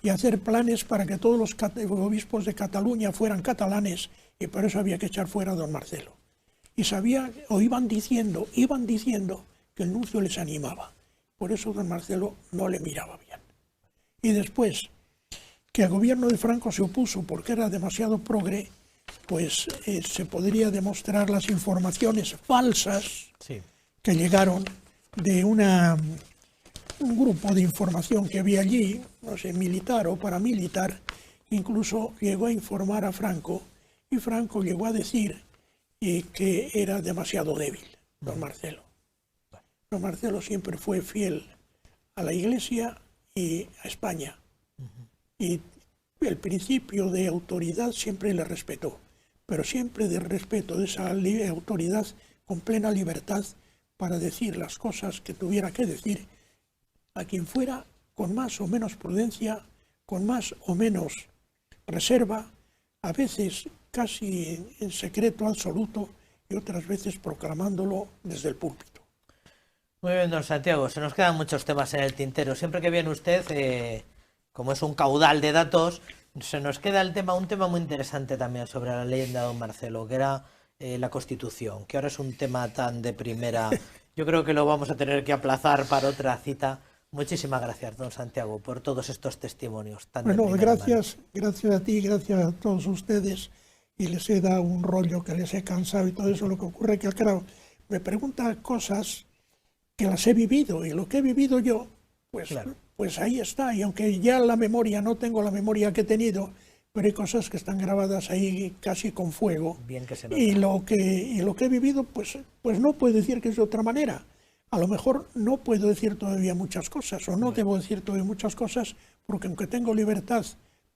[SPEAKER 2] y hacer planes para que todos los obispos de Cataluña fueran catalanes, y por eso había que echar fuera a don Marcelo. Y sabía, o iban diciendo que el nuncio les animaba. Por eso don Marcelo no le miraba bien. Y después, que el gobierno de Franco se opuso porque era demasiado progre, pues se podría demostrar las informaciones falsas que llegaron de un grupo de información que había allí, no sé, militar o paramilitar, incluso llegó a informar a Franco, y Franco llegó a decir que era demasiado débil, don Marcelo. Don Marcelo siempre fue fiel a la Iglesia y a España. Y el principio de autoridad siempre le respetó, pero siempre de respeto de esa autoridad con plena libertad para decir las cosas que tuviera que decir a quien fuera, con más o menos prudencia, con más o menos reserva, a veces casi en secreto absoluto y otras veces proclamándolo desde el púlpito.
[SPEAKER 1] Muy bien, don Santiago, se nos quedan muchos temas en el tintero. Siempre que viene usted, como es un caudal de datos, se nos queda un tema muy interesante también sobre la leyenda de don Marcelo, que era la Constitución, que ahora es un tema tan de primera. Yo creo que lo vamos a tener que aplazar para otra cita. Muchísimas gracias, don Santiago, por todos estos testimonios tan de primera mano.
[SPEAKER 2] Gracias a ti, gracias a todos ustedes, y les he dado un rollo que les he cansado y todo eso. Lo que ocurre es que, claro, me preguntan cosas que las he vivido, y lo que he vivido yo, pues, claro, pues ahí está. Y aunque ya la memoria, no tengo la memoria que he tenido, pero hay cosas que están grabadas ahí casi con fuego.
[SPEAKER 1] Bien que se nota.
[SPEAKER 2] Y lo que he vivido, pues no puedo decir que es de otra manera. A lo mejor no puedo decir todavía muchas cosas, o no debo decir todavía muchas cosas, porque aunque tengo libertad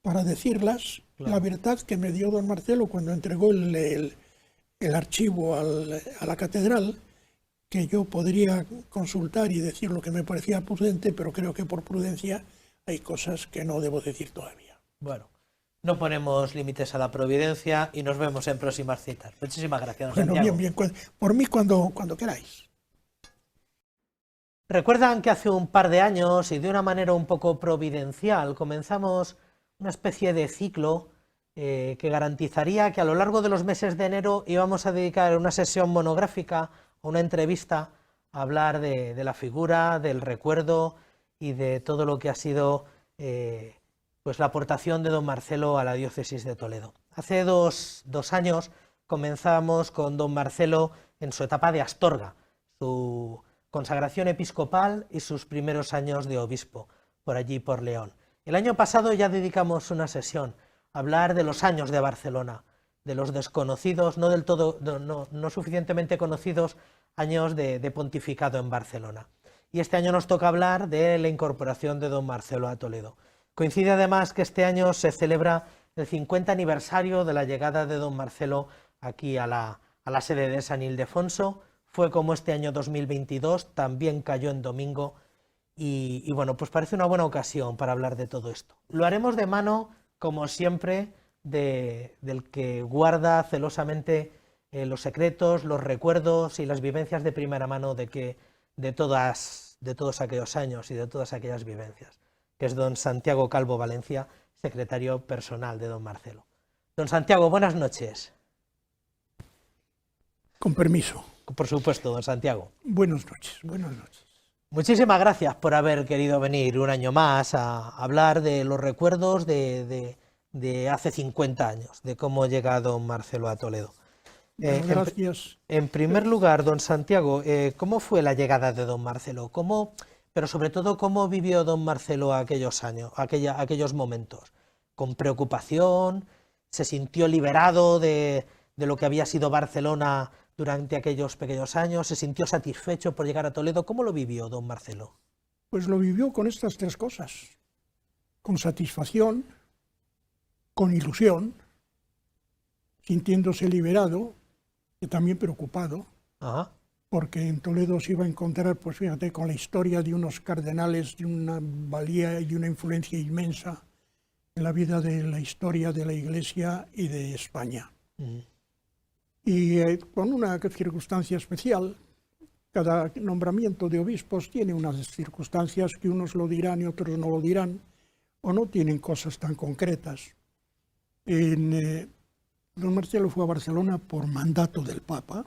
[SPEAKER 2] para decirlas, claro, la libertad que me dio don Marcelo cuando entregó el archivo a la catedral, que yo podría consultar y decir lo que me parecía prudente, pero creo que por prudencia hay cosas que no debo decir todavía.
[SPEAKER 1] Bueno, no ponemos límites a la providencia y nos vemos en próximas citas. Muchísimas gracias, don
[SPEAKER 2] Bueno,
[SPEAKER 1] Santiago.
[SPEAKER 2] bien, por mí cuando queráis.
[SPEAKER 1] Recuerdan que hace un par de años y de una manera un poco providencial comenzamos una especie de ciclo que garantizaría que a lo largo de los meses de enero íbamos a dedicar una sesión monográfica o una entrevista a hablar de la figura, del recuerdo y de todo lo que ha sido pues la aportación de don Marcelo a la diócesis de Toledo. Hace dos años comenzamos con don Marcelo en su etapa de Astorga, su consagración episcopal y sus primeros años de obispo, por allí por León. El año pasado ya dedicamos una sesión a hablar de los años de Barcelona, de los desconocidos, no del todo, no suficientemente conocidos años de pontificado en Barcelona. Y este año nos toca hablar de la incorporación de don Marcelo a Toledo. Coincide además que este año se celebra el 50 aniversario de la llegada de don Marcelo aquí a la sede de San Ildefonso. Fue como este año 2022, también cayó en domingo y bueno, pues parece una buena ocasión para hablar de todo esto. Lo haremos de mano, como siempre, del que guarda celosamente los secretos, los recuerdos y las vivencias de primera mano de todos aquellos años y de todas aquellas vivencias, que es don Santiago Calvo Valencia, secretario personal de don Marcelo. Don Santiago, buenas noches.
[SPEAKER 2] Con permiso.
[SPEAKER 1] Por supuesto, don Santiago.
[SPEAKER 2] Buenas noches, buenas noches.
[SPEAKER 1] Muchísimas gracias por haber querido venir un año más a hablar de los recuerdos de hace 50 años, de cómo llega don Marcelo a Toledo.
[SPEAKER 2] Bueno, gracias.
[SPEAKER 1] En primer lugar, don Santiago, ¿cómo fue la llegada de don Marcelo? Pero sobre todo, ¿cómo vivió don Marcelo aquellos años, aquellos momentos? ¿Con preocupación? ¿Se sintió liberado de lo que había sido Barcelona durante aquellos pequeños años? ¿Se sintió satisfecho por llegar a Toledo? ¿Cómo lo vivió don Marcelo?
[SPEAKER 2] Pues lo vivió con estas tres cosas: con satisfacción, con ilusión, sintiéndose liberado y también preocupado.
[SPEAKER 1] Ajá.
[SPEAKER 2] Porque en Toledo se iba a encontrar, pues fíjate, con la historia de unos cardenales de una valía y de una influencia inmensa en la vida de la historia de la Iglesia y de España. Y con una circunstancia especial. Cada nombramiento de obispos tiene unas circunstancias que unos lo dirán y otros no lo dirán, o no tienen cosas tan concretas. Don Marcelo fue a Barcelona por mandato del Papa.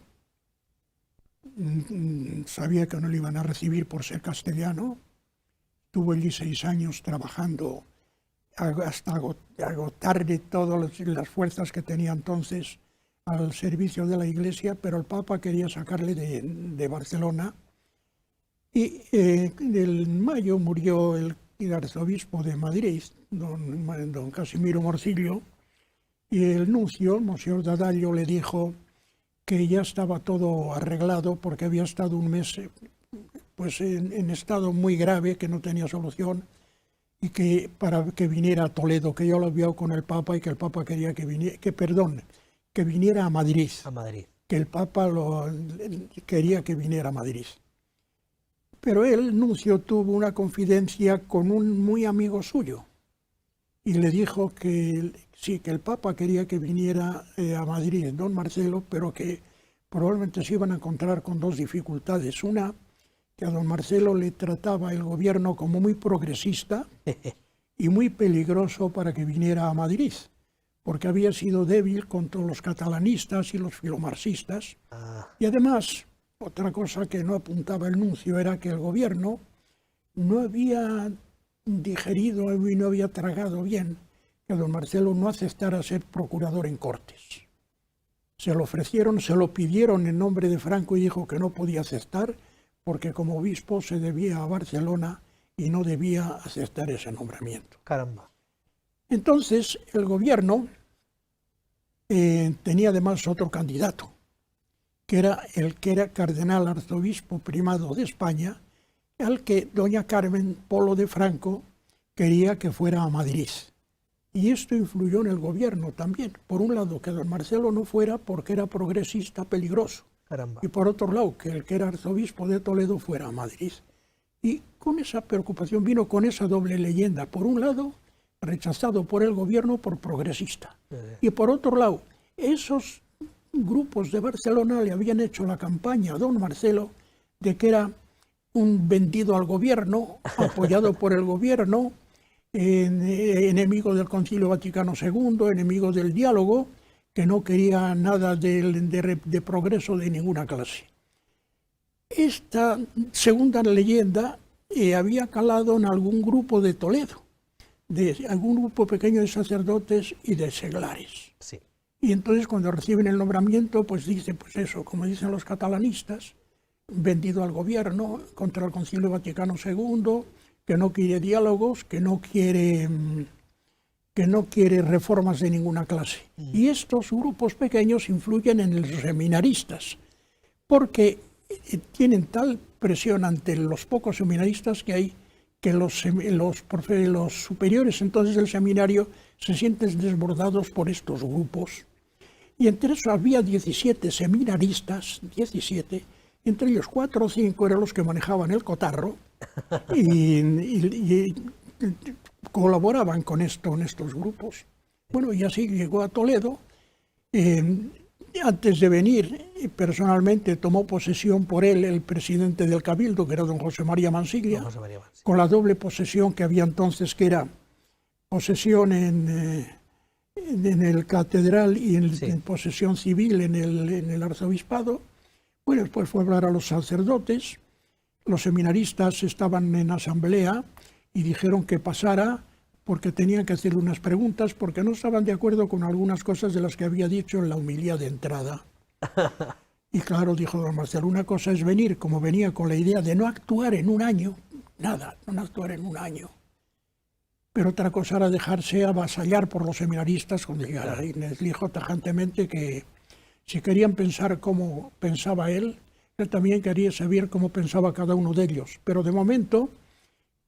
[SPEAKER 2] Sabía que no le iban a recibir por ser castellano. Estuvo allí 6 años trabajando hasta agotar de todas las fuerzas que tenía entonces al servicio de la Iglesia, pero el Papa quería sacarle de Barcelona. Y en mayo murió el arzobispo de Madrid, don Casimiro Morcillo, y el nuncio, Monseñor Dadallo, le dijo que ya estaba todo arreglado porque había estado un mes pues en estado muy grave, que no tenía solución, y que para que viniera a Toledo, que yo lo había con el Papa y que el Papa quería que viniera a Madrid.
[SPEAKER 1] A Madrid.
[SPEAKER 2] Que el Papa quería que viniera a Madrid. Pero el nuncio tuvo una confidencia con un muy amigo suyo y le dijo que sí, que el Papa quería que viniera a Madrid don Marcelo, pero que probablemente se iban a encontrar con 2 dificultades. Una, que a don Marcelo le trataba el gobierno como muy progresista y muy peligroso para que viniera a Madrid, porque había sido débil contra los catalanistas y los filomarxistas. Y además, otra cosa que no apuntaba el nuncio era que el gobierno no había digerido y no había tragado bien que don Marcelo no aceptara ser procurador en Cortes. Se lo ofrecieron, se lo pidieron en nombre de Franco y dijo que no podía aceptar porque como obispo se debía a Barcelona y no debía aceptar ese nombramiento.
[SPEAKER 1] Caramba.
[SPEAKER 2] Entonces el gobierno tenía además otro candidato, que era el que era cardenal arzobispo primado de España, al que doña Carmen Polo de Franco quería que fuera a Madrid. Y esto influyó en el gobierno también. Por un lado, que don Marcelo no fuera porque era progresista peligroso.
[SPEAKER 1] Caramba.
[SPEAKER 2] y por otro lado, que el que era arzobispo de Toledo fuera a Madrid. Y con esa preocupación vino con esa doble leyenda. Por un lado, rechazado por el gobierno por progresista. Y por otro lado, esos grupos de Barcelona le habían hecho la campaña a don Marcelo de que era un vendido al gobierno, apoyado por el gobierno, enemigo del Concilio Vaticano II, enemigo del diálogo, que no quería nada de progreso de ninguna clase. Esta segunda leyenda había calado en algún grupo de Toledo, de algún grupo pequeño de sacerdotes y de seglares.
[SPEAKER 1] Sí.
[SPEAKER 2] Y entonces cuando reciben el nombramiento, pues dice, pues eso, como dicen los catalanistas, vendido al gobierno contra el Concilio Vaticano II, que no quiere diálogos, que no quiere reformas de ninguna clase. Y estos grupos pequeños influyen en los seminaristas, porque tienen tal presión ante los pocos seminaristas que hay, que los superiores entonces del seminario se sienten desbordados por estos grupos. Y entre eso había 17 seminaristas, 17, entre ellos 4 o 5 eran los que manejaban el cotarro y colaboraban con estos grupos. Bueno, y así llegó a Toledo. Antes de venir, personalmente tomó posesión por él el presidente del Cabildo, que era don José María Mansiglia, con la doble posesión que había entonces, que era posesión en el catedral y en posesión civil en el arzobispado. Bueno, después fue a hablar a los sacerdotes. Los seminaristas estaban en asamblea y dijeron que pasara porque tenían que hacerle unas preguntas, porque no estaban de acuerdo con algunas cosas de las que había dicho en la homilía de entrada. Y claro, dijo don Marcelo, una cosa es venir, como venía con la idea de no actuar en un año, nada, no actuar en un año. Pero otra cosa era dejarse avasallar por los seminaristas cuando llegara. Y les dijo tajantemente que si querían pensar como pensaba él también quería saber cómo pensaba cada uno de ellos. Pero de momento,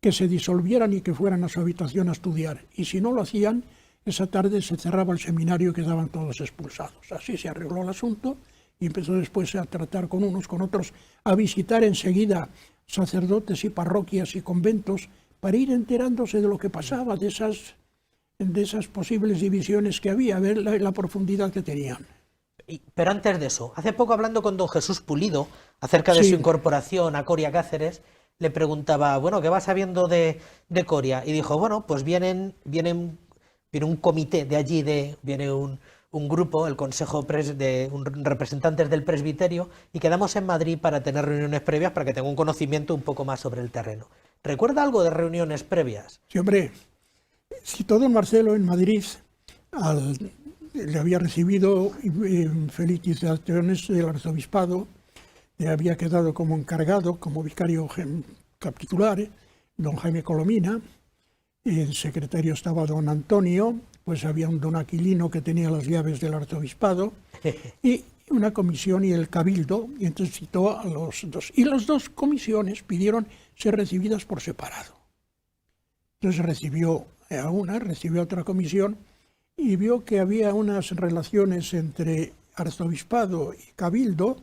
[SPEAKER 2] que se disolvieran y que fueran a su habitación a estudiar. Y si no lo hacían, esa tarde se cerraba el seminario y quedaban todos expulsados. Así se arregló el asunto y empezó después a tratar con unos, con otros, a visitar enseguida sacerdotes y parroquias y conventos para ir enterándose de lo que pasaba, de esas posibles divisiones que había, a ver la profundidad que tenían.
[SPEAKER 1] Pero antes de eso, hace poco hablando con don Jesús Pulido acerca de su incorporación a Coria Cáceres, le preguntaba, bueno, ¿qué vas sabiendo de Coria? Y dijo, bueno, pues viene un comité de allí, viene un grupo, el consejo de representantes del presbiterio, y quedamos en Madrid para tener reuniones previas para que tenga un conocimiento un poco más sobre el terreno. ¿Recuerda algo de reuniones previas?
[SPEAKER 2] Sí, hombre, citó don Marcelo en Madrid, le había recibido felicitaciones del arzobispado, le había quedado como encargado, como vicario capitular, don Jaime Colomina, el secretario estaba don Antonio, pues había un don Aquilino que tenía las llaves del arzobispado, y una comisión y el cabildo, y entonces citó a los dos. Y las dos comisiones pidieron ser recibidas por separado. Entonces recibió a otra comisión, y vio que había unas relaciones entre arzobispado y cabildo,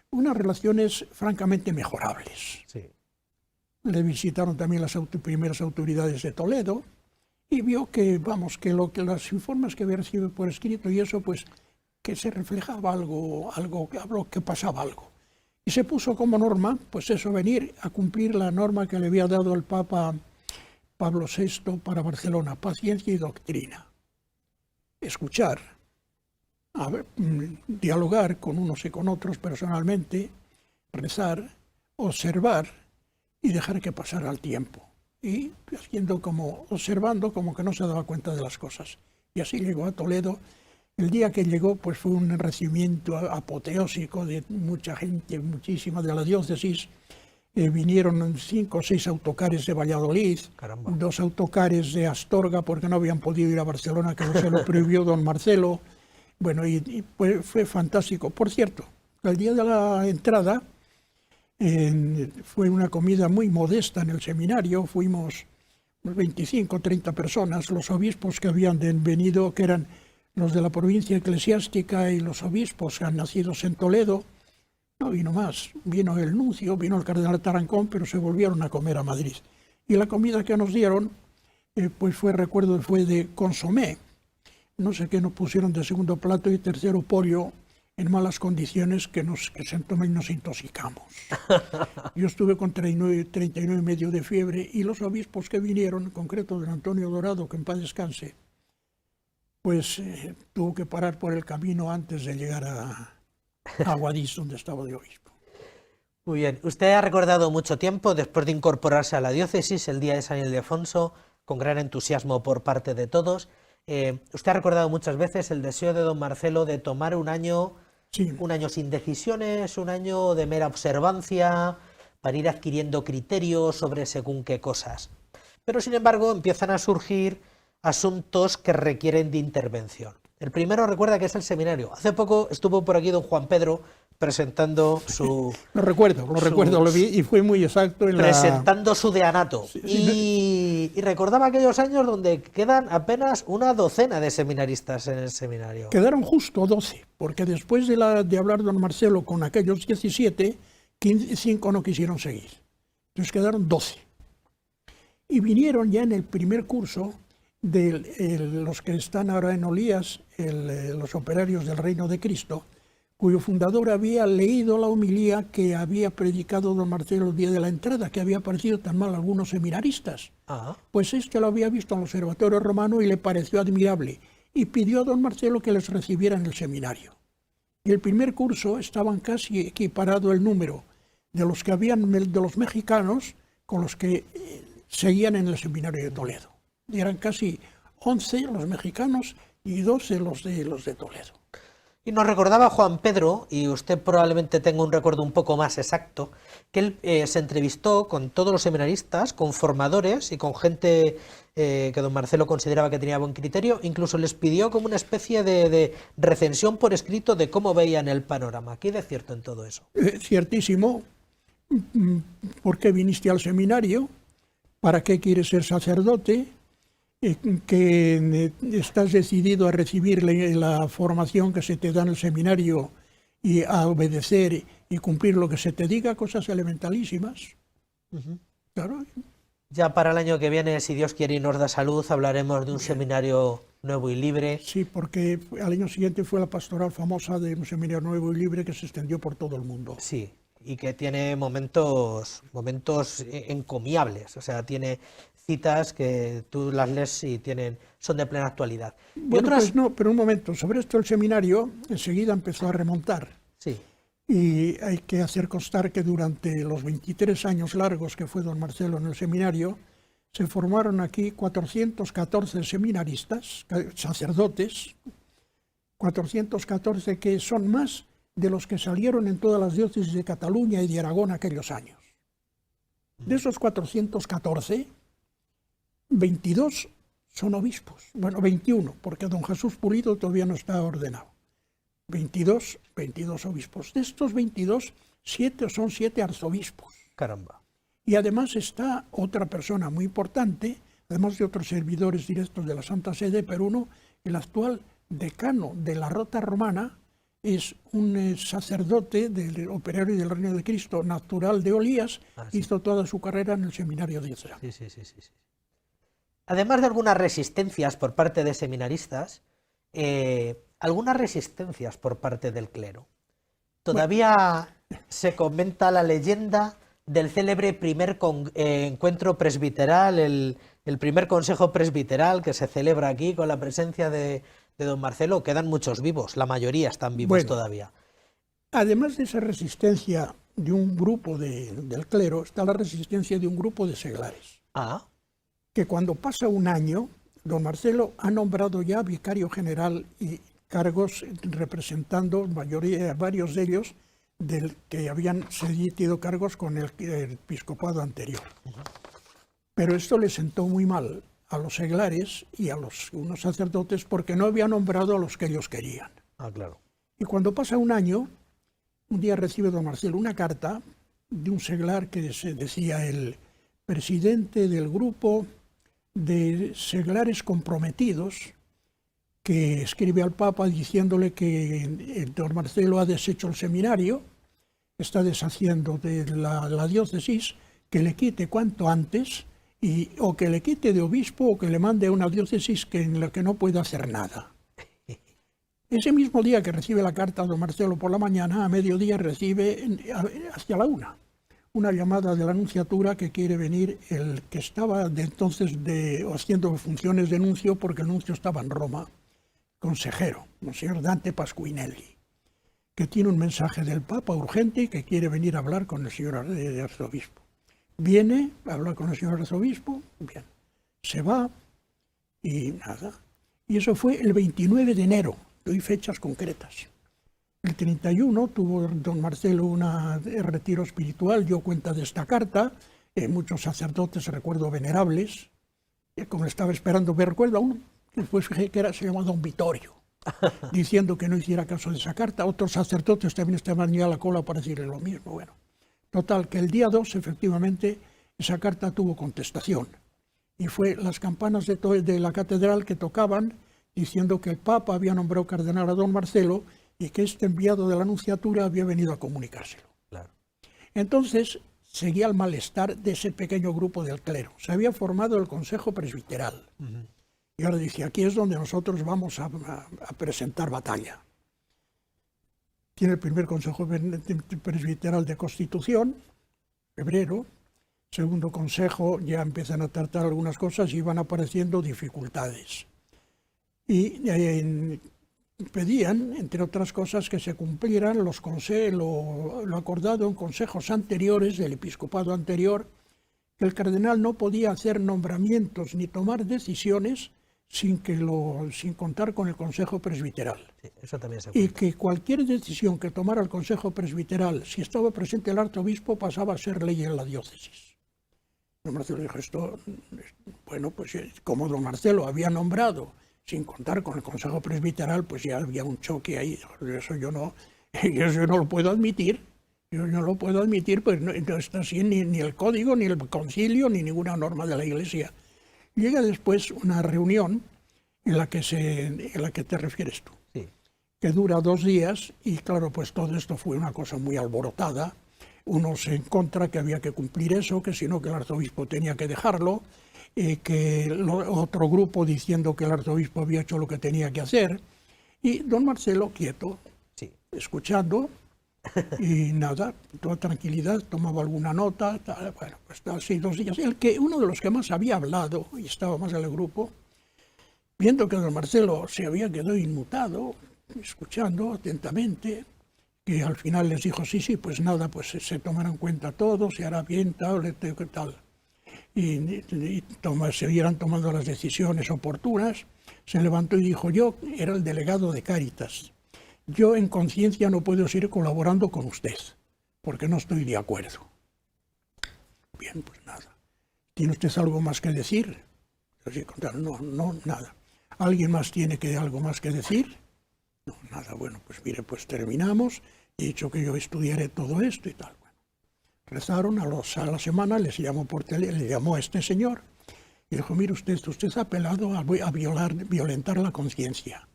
[SPEAKER 2] unas relaciones francamente mejorables. Sí. Le visitaron también las primeras autoridades de Toledo y vio que, los informes que había recibido por escrito y eso, pues, que se reflejaba que pasaba algo. Y se puso como norma, pues eso, venir a cumplir la norma que le había dado el Papa Pablo VI para Barcelona, paciencia y doctrina. Escuchar, dialogar con unos y con otros personalmente, rezar, observar y dejar que pasara el tiempo. Y observando como que no se daba cuenta de las cosas. Y así llegó a Toledo. El día que llegó, pues fue un recibimiento apoteósico de mucha gente, muchísima de la diócesis. Vinieron 5 o 6 autocares de Valladolid, Caramba. 2 autocares de Astorga, porque no habían podido ir a Barcelona, que se lo prohibió don Marcelo. Bueno, y fue fantástico. Por cierto, el día de la entrada fue una comida muy modesta en el seminario. Fuimos 25 o 30 personas, los obispos que habían venido, que eran los de la provincia eclesiástica y los obispos nacidos en Toledo. No vino más, vino el nuncio, vino el cardenal Tarancón, pero se volvieron a comer a Madrid. Y la comida que nos dieron, pues fue de consomé. No sé qué nos pusieron de segundo plato y tercero pollo en malas condiciones que nos intoxicamos. Yo estuve con 39 y medio de fiebre y los obispos que vinieron, en concreto don Antonio Dorado, que en paz descanse, pues tuvo que parar por el camino antes de llegar a Guadix, donde estaba de obispo.
[SPEAKER 1] Muy bien. Usted ha recordado mucho tiempo, después de incorporarse a la diócesis, el día de San Ildefonso, con gran entusiasmo por parte de todos. Usted ha recordado muchas veces el deseo de don Marcelo de tomar un año sin decisiones, un año de mera observancia, para ir adquiriendo criterios sobre según qué cosas. Pero, sin embargo, empiezan a surgir asuntos que requieren de intervención. El primero, recuerda, que es el seminario. Hace poco estuvo por aquí don Juan Pedro presentando su...
[SPEAKER 2] Lo recuerdo, lo vi y fue muy exacto.
[SPEAKER 1] Presentando su deanato. Y recordaba aquellos años donde quedan apenas una docena de seminaristas en el seminario.
[SPEAKER 2] Quedaron justo 12, porque después de hablar don Marcelo con aquellos 17, 5 no quisieron seguir. Entonces quedaron 12. Y vinieron ya en el primer curso los que están ahora en Olías, los operarios del Reino de Cristo, cuyo fundador había leído la homilía que había predicado don Marcelo el día de la entrada, que había parecido tan mal a algunos seminaristas. Pues lo había visto en el Observatorio Romano y le pareció admirable, y pidió a don Marcelo que les recibiera en el seminario. Y el primer curso estaban casi equiparado el número de los que habían, de los mexicanos, con los que seguían en el seminario de Toledo. Y eran casi 11 los mexicanos y 12 los de Toledo.
[SPEAKER 1] Y nos recordaba Juan Pedro, y usted probablemente tenga un recuerdo un poco más exacto, que él se entrevistó con todos los seminaristas, con formadores y con gente que don Marcelo consideraba que tenía buen criterio. Incluso les pidió como una especie de recensión por escrito de cómo veían el panorama. ¿Qué hay de cierto en todo eso?
[SPEAKER 2] Ciertísimo. ¿Por qué viniste al seminario? ¿Para qué quieres ser sacerdote? Que estás decidido a recibir la formación que se te da en el seminario y a obedecer y cumplir lo que se te diga, cosas elementalísimas. Claro.
[SPEAKER 1] Ya para el año que viene, si Dios quiere y nos da salud, hablaremos de un seminario nuevo y libre.
[SPEAKER 2] Sí, porque al año siguiente fue la pastoral famosa de un seminario nuevo y libre que se extendió por todo el mundo.
[SPEAKER 1] Sí, y que tiene momentos encomiables, o sea, tiene citas que tú las lees y son de plena actualidad.
[SPEAKER 2] Bueno, pues no, pero un momento, sobre esto el seminario enseguida empezó a remontar.
[SPEAKER 1] Sí.
[SPEAKER 2] Y hay que hacer constar que durante los 23 años largos que fue don Marcelo en el seminario, se formaron aquí 414 seminaristas, sacerdotes, 414 que son más de los que salieron en todas las diócesis de Cataluña y de Aragón aquellos años. De esos 414, 22 son obispos. Bueno, 21, porque don Jesús Pulido todavía no está ordenado. 22 obispos. De estos 22, 7 son 7 arzobispos.
[SPEAKER 1] Caramba.
[SPEAKER 2] Y además está otra persona muy importante, además de otros servidores directos de la Santa Sede, pero el actual decano de la Rota Romana, es un sacerdote del operario del Reino de Cristo, natural de Olías, sí. Hizo toda su carrera en el seminario diocesano.
[SPEAKER 1] Sí. Además de algunas resistencias por parte de seminaristas, algunas resistencias por parte del clero. Todavía se comenta la leyenda del célebre primer encuentro presbiteral, el primer consejo presbiteral que se celebra aquí con la presencia de don Marcelo. Quedan muchos vivos, la mayoría están vivos todavía.
[SPEAKER 2] Además de esa resistencia de un grupo del clero, está la resistencia de un grupo de seglares. Que cuando pasa un año, don Marcelo ha nombrado ya vicario general y cargos representando varios de ellos del que habían cedido cargos con el episcopado anterior. Pero esto le sentó muy mal a los seglares y a unos sacerdotes porque no había nombrado a los que ellos querían.
[SPEAKER 1] Claro.
[SPEAKER 2] Y cuando pasa un año, un día recibe don Marcelo una carta de un seglar que decía el presidente del grupo de seglares comprometidos que escribe al Papa diciéndole que don Marcelo ha deshecho el seminario, está deshaciendo de la diócesis, que le quite cuanto antes, o que le quite de obispo o que le mande a una diócesis en la que no pueda hacer nada. Ese mismo día que recibe la carta don Marcelo por la mañana, a mediodía recibe hacia la una llamada de la nunciatura que quiere venir el que estaba de entonces haciendo funciones de nuncio, porque el nuncio estaba en Roma, consejero, Monseñor Dante Pasquinelli, que tiene un mensaje del Papa urgente y que quiere venir a hablar con el señor arzobispo. Viene a hablar con el señor arzobispo, bien, se va y nada. Y eso fue el 29 de enero, doy fechas concretas. El 31 tuvo don Marcelo un retiro espiritual, dio cuenta de esta carta, muchos sacerdotes, recuerdo, venerables, como estaba esperando, me recuerdo a uno, que después fijé que se llamaba don Vittorio, diciendo que no hiciera caso de esa carta. Otros sacerdotes también estaban ya a la cola para decirle lo mismo. Bueno, total, que el día 2, efectivamente, esa carta tuvo contestación. Y fue las campanas de la catedral que tocaban, diciendo que el Papa había nombrado cardenal a don Marcelo y que este enviado de la nunciatura había venido a comunicárselo.
[SPEAKER 1] Claro.
[SPEAKER 2] Entonces, seguía el malestar de ese pequeño grupo del clero. Se había formado el Consejo Presbiteral. Y ahora dice, aquí es donde nosotros vamos a presentar batalla. Tiene el primer Consejo Presbiteral de Constitución, febrero. Segundo consejo, ya empiezan a tratar algunas cosas y van apareciendo dificultades. Y pedían, entre otras cosas, que se cumplieran lo acordado en consejos anteriores del episcopado anterior, que el cardenal no podía hacer nombramientos ni tomar decisiones sin contar con el Consejo Presbiteral.
[SPEAKER 1] Sí, eso también se
[SPEAKER 2] y que cualquier decisión que tomara el Consejo Presbiteral, si estaba presente el arzobispo, pasaba a ser ley en la diócesis. Don Marcelo dijo esto, bueno, pues como don Marcelo había nombrado sin contar con el Consejo Presbiteral, pues ya había un choque ahí. Eso yo no lo puedo admitir. Yo no lo puedo admitir, pues no está así ni el código, ni el concilio, ni ninguna norma de la Iglesia. Llega después una reunión en la que te refieres tú,
[SPEAKER 1] Sí.
[SPEAKER 2] que dura 2 días, y claro, pues todo esto fue una cosa muy alborotada. Unos en contra, que había que cumplir eso, que si no, que el arzobispo tenía que dejarlo, otro grupo diciendo que el arzobispo había hecho lo que tenía que hacer, y don Marcelo quieto,
[SPEAKER 1] Sí.
[SPEAKER 2] escuchando, y nada, toda tranquilidad, tomaba alguna nota, bueno, pues así 2 días. Uno de los que más había hablado, y estaba más en el grupo, viendo que don Marcelo se había quedado inmutado, escuchando atentamente, que al final les dijo, sí, pues nada, pues se tomará en cuenta todo, se hará bien, tal. Y siguieran tomando las decisiones oportunas, se levantó y dijo, yo era el delegado de Cáritas, yo en conciencia no puedo seguir colaborando con usted, porque no estoy de acuerdo. Bien, pues nada. ¿Tiene usted algo más que decir? No, nada. ¿Alguien más tiene algo más que decir? No, nada. Bueno, pues mire, pues terminamos. He dicho que yo estudiaré todo esto y tal. Bueno, rezaron, a la semana les llamó le llamó a este señor y dijo, mire usted ha apelado a violentar la conciencia.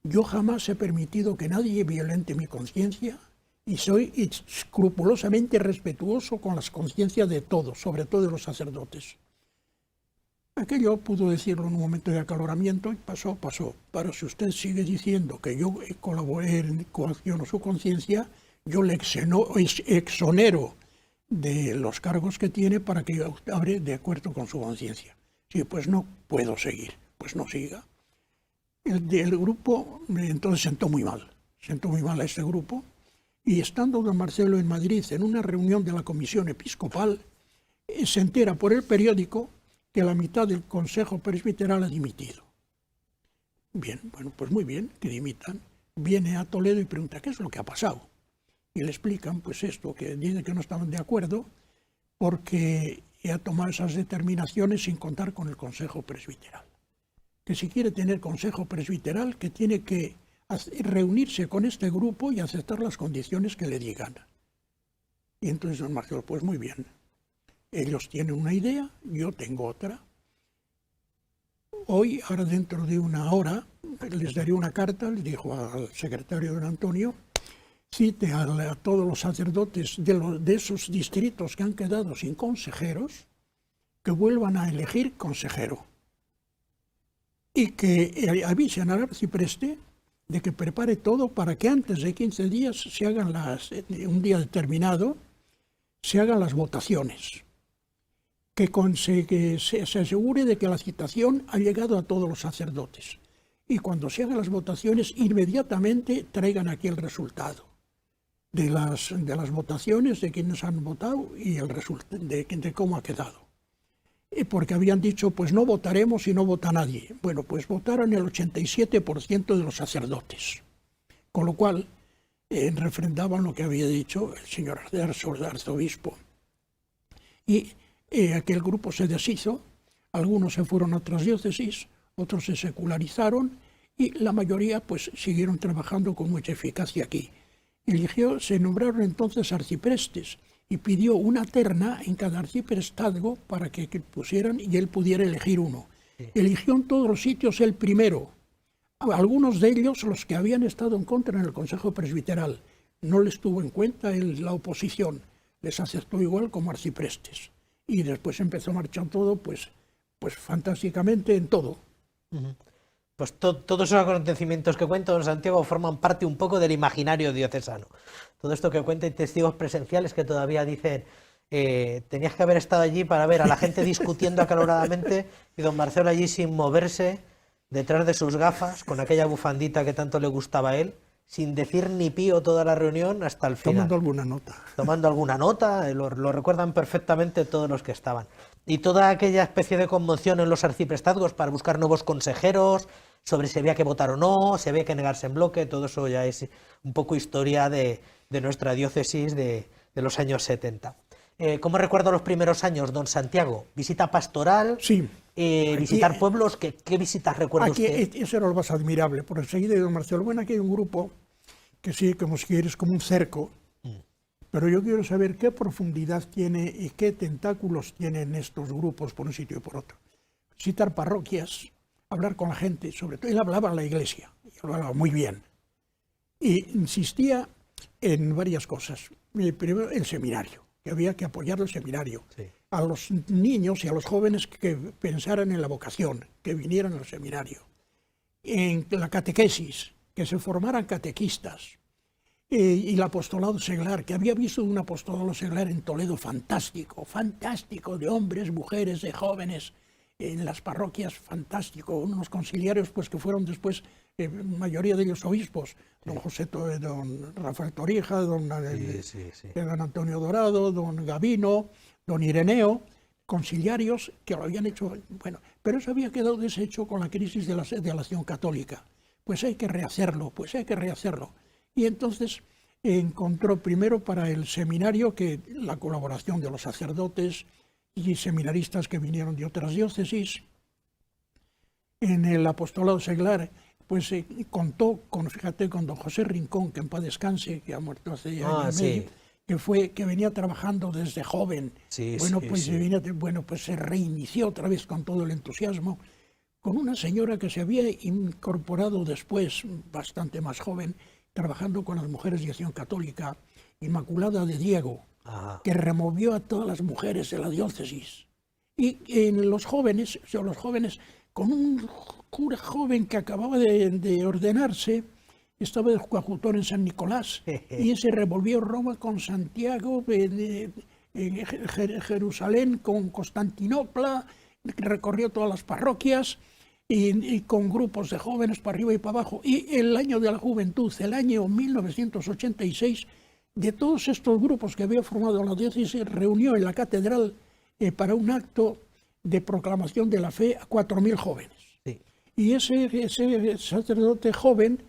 [SPEAKER 2] Yo jamás he permitido que nadie violente mi conciencia y soy escrupulosamente respetuoso con las conciencias de todos, sobre todo de los sacerdotes. Aquello pudo decirlo en un momento de acaloramiento y pasó. Pero si usted sigue diciendo que yo colaboré, coacciono su conciencia, yo le exonero de los cargos que tiene para que hable de acuerdo con su conciencia. Sí, pues no puedo seguir, pues no siga. El grupo entonces sentó muy mal a este grupo, y estando don Marcelo en Madrid en una reunión de la Comisión Episcopal, se entera por el periódico que la mitad del Consejo Presbiteral ha dimitido. Bien, bueno, pues muy bien, que dimitan. Viene a Toledo y pregunta, ¿qué es lo que ha pasado? Y le explican, pues esto, que dicen que no estaban de acuerdo porque ha tomado esas determinaciones sin contar con el Consejo Presbiteral. Que si quiere tener Consejo Presbiteral, que tiene que reunirse con este grupo y aceptar las condiciones que le digan. Y entonces don Marcelo, pues muy bien. Ellos tienen una idea, yo tengo otra. Hoy, ahora dentro de una hora, les daré una carta, le dijo al secretario don Antonio, cite a todos los sacerdotes de esos distritos que han quedado sin consejeros, que vuelvan a elegir consejero. Y que avisen al arcipreste de que prepare todo para que antes de 15 días se hagan un día determinado, se hagan las votaciones. Que se asegure de que la citación ha llegado a todos los sacerdotes. Y cuando se hagan las votaciones, inmediatamente traigan aquí el resultado de las votaciones, de quienes han votado y de cómo ha quedado. Porque habían dicho, pues no votaremos si no vota nadie. Bueno, pues votaron el 87% de los sacerdotes. Con lo cual, refrendaban lo que había dicho el señor arzobispo. Y aquel grupo se deshizo, algunos se fueron a otras diócesis, otros se secularizaron y la mayoría pues siguieron trabajando con mucha eficacia aquí. Se nombraron entonces arciprestes y pidió una terna en cada arciprestazgo para que pusieran y él pudiera elegir uno. Sí. Eligió en todos los sitios el primero. Algunos de ellos, los que habían estado en contra en el Consejo Presbiteral, no les tuvo en cuenta la oposición, les aceptó igual como arciprestes. Y después empezó a marchar todo, pues fantásticamente en todo.
[SPEAKER 1] Pues todos esos acontecimientos que cuenta don Santiago forman parte un poco del imaginario diocesano. Todo esto que cuenta y testigos presenciales que todavía dicen tenías que haber estado allí para ver a la gente discutiendo acaloradamente y don Marcelo allí sin moverse, detrás de sus gafas, con aquella bufandita que tanto le gustaba a él, sin decir ni pío toda la reunión hasta el final.
[SPEAKER 2] Tomando alguna nota.
[SPEAKER 1] Tomando alguna nota, lo recuerdan perfectamente todos los que estaban. Y toda aquella especie de conmoción en los arciprestazgos para buscar nuevos consejeros, sobre si había que votar o no, si había que negarse en bloque, todo eso ya es un poco historia de nuestra diócesis de los años 70. ¿Cómo recuerdo los primeros años, don Santiago? ¿Visita pastoral?
[SPEAKER 2] Sí.
[SPEAKER 1] ¿Visitar pueblos? ¿Qué visitas recuerda usted?
[SPEAKER 2] Eso era lo más admirable, por enseguida de don Marcelo. Bueno, aquí hay un grupo que sí, como si quieres, como un cerco, pero yo quiero saber qué profundidad tiene y qué tentáculos tienen estos grupos por un sitio y por otro. Visitar parroquias, hablar con la gente, sobre todo, él hablaba en la iglesia, y hablaba muy bien, y insistía en varias cosas. Primero, el seminario, que había que apoyar el seminario. Sí. A los niños y a los jóvenes que pensaran en la vocación, que vinieran al seminario. En la catequesis, que se formaran catequistas. Y el apostolado seglar, que había visto un apostolado seglar en Toledo fantástico, de hombres, mujeres, de jóvenes, en las parroquias, fantástico, unos conciliarios pues que fueron después, mayoría de ellos obispos, sí. Don Rafael Torija, don Antonio Dorado, don Gavino, don Ireneo, conciliarios que lo habían hecho, bueno, pero eso había quedado deshecho con la crisis de la acción católica. Pues hay que rehacerlo. Y entonces encontró primero para el seminario que la colaboración de los sacerdotes y seminaristas que vinieron de otras diócesis. En el apostolado seglar, pues contó con don José Rincón, que en paz descanse, que ha muerto hace año y medio, que venía trabajando desde joven. Pues se reinició otra vez con todo el entusiasmo, con una señora que se había incorporado después, bastante más joven, trabajando con las mujeres de Acción Católica, Inmaculada de Diego, que removió a todas las mujeres de la diócesis. Y en los jóvenes, con un cura joven que acababa de ordenarse, estaba de coadjutor en San Nicolás, y ese revolvió Roma con Santiago, Jerusalén con Constantinopla, recorrió todas las parroquias, y con grupos de jóvenes para arriba y para abajo. Y el año de la juventud, el año 1986, de todos estos grupos que había formado la diócesis, reunió en la catedral para un acto de proclamación de la fe a 4.000 jóvenes. Sí. Y ese sacerdote joven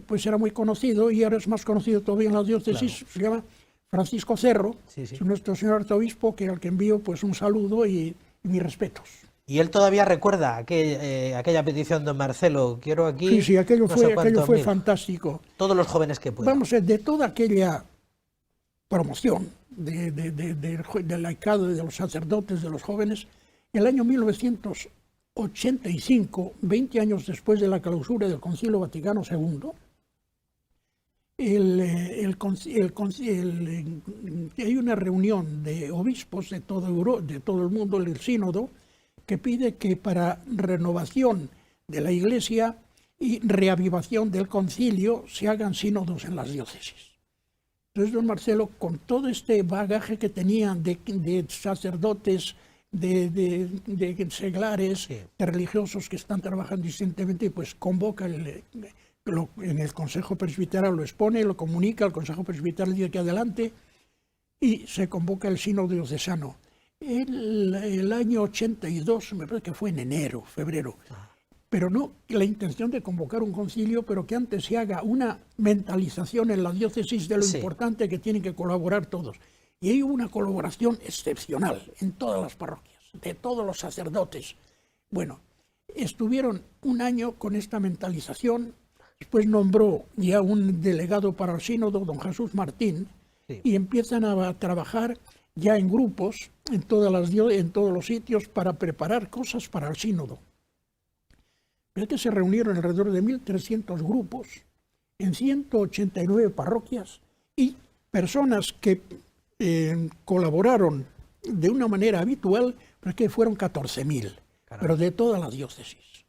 [SPEAKER 2] pues era muy conocido, y ahora es más conocido todavía en la diócesis, claro. Se llama Francisco Cerro, nuestro señor arzobispo, que al que envío pues un saludo y mis respetos.
[SPEAKER 1] Y él todavía recuerda aquella petición de don Marcelo, quiero aquí...
[SPEAKER 2] Sí, aquello fue fantástico.
[SPEAKER 1] Todos los jóvenes que puedan.
[SPEAKER 2] Vamos, de toda aquella promoción del laicado, de los sacerdotes, de los jóvenes, el año 1988 85, 20 años después de la clausura del Concilio Vaticano II, hay una reunión de obispos de de todo el mundo, el sínodo, que pide que para renovación de la Iglesia y reavivación del concilio se hagan sínodos en las diócesis. Entonces, don Marcelo, con todo este bagaje que tenía de sacerdotes, de seglares,
[SPEAKER 1] Sí.
[SPEAKER 2] de religiosos que están trabajando distintivamente, pues convoca en el Consejo Presbiteral, lo expone, lo comunica, el Consejo Presbiteral dice que adelante, y se convoca el sínodo diocesano. El año 82, me parece que fue en enero, febrero, pero no la intención de convocar un concilio, pero que antes se haga una mentalización en la diócesis de lo
[SPEAKER 1] Sí.
[SPEAKER 2] importante que tienen que colaborar todos. Y hay una colaboración excepcional en todas las parroquias, de todos los sacerdotes. Bueno, estuvieron un año con esta mentalización, después nombró ya un delegado para el sínodo, don Jesús Martín,
[SPEAKER 1] Sí.
[SPEAKER 2] y empiezan a trabajar ya en grupos en todos los sitios para preparar cosas para el sínodo. Pero que se reunieron alrededor de 1.300 grupos en 189 parroquias y personas que colaboraron de una manera habitual, pero que fueron 14.000, pero de toda la diócesis.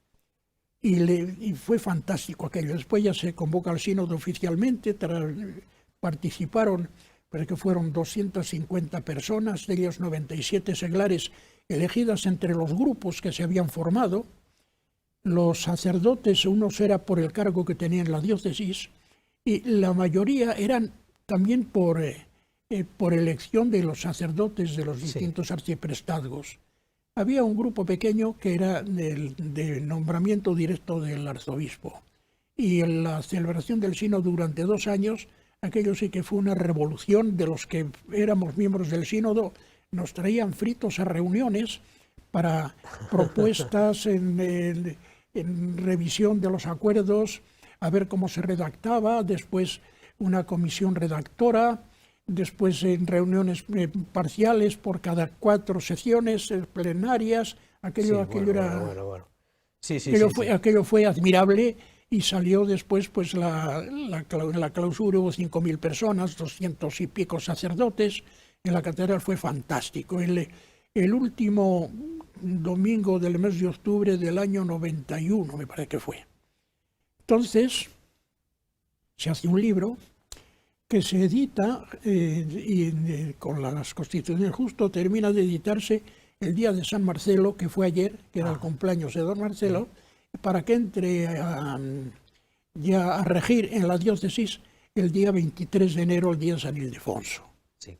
[SPEAKER 2] Y fue fantástico aquello. Después ya se convoca al sínodo oficialmente, participaron, pero que fueron 250 personas, de ellas 97 seglares elegidas entre los grupos que se habían formado. Los sacerdotes, unos era por el cargo que tenían en la diócesis, y la mayoría eran también por elección de los sacerdotes de los distintos arciprestazgos. Había un grupo pequeño que era de nombramiento directo del arzobispo. Y en la celebración del sínodo durante 2 años, aquello sí que fue una revolución. De los que éramos miembros del sínodo, nos traían fritos a reuniones para propuestas en revisión de los acuerdos, a ver cómo se redactaba, después una comisión redactora, después en reuniones parciales por cada 4 sesiones plenarias. Aquello era...
[SPEAKER 1] Sí,
[SPEAKER 2] Aquello fue admirable, y salió después pues la clausura. Hubo 5.000 personas, 200 y pico sacerdotes. En la catedral fue fantástico. El último domingo del mes de octubre del año 91, me parece que fue. Entonces, se hace un libro que se edita con las constituciones. Justo termina de editarse el día de San Marcelo, que fue ayer, que era el cumpleaños de don Marcelo, para que entre ya a regir en la diócesis el día 23 de enero, el día de San Ildefonso.
[SPEAKER 1] Sí.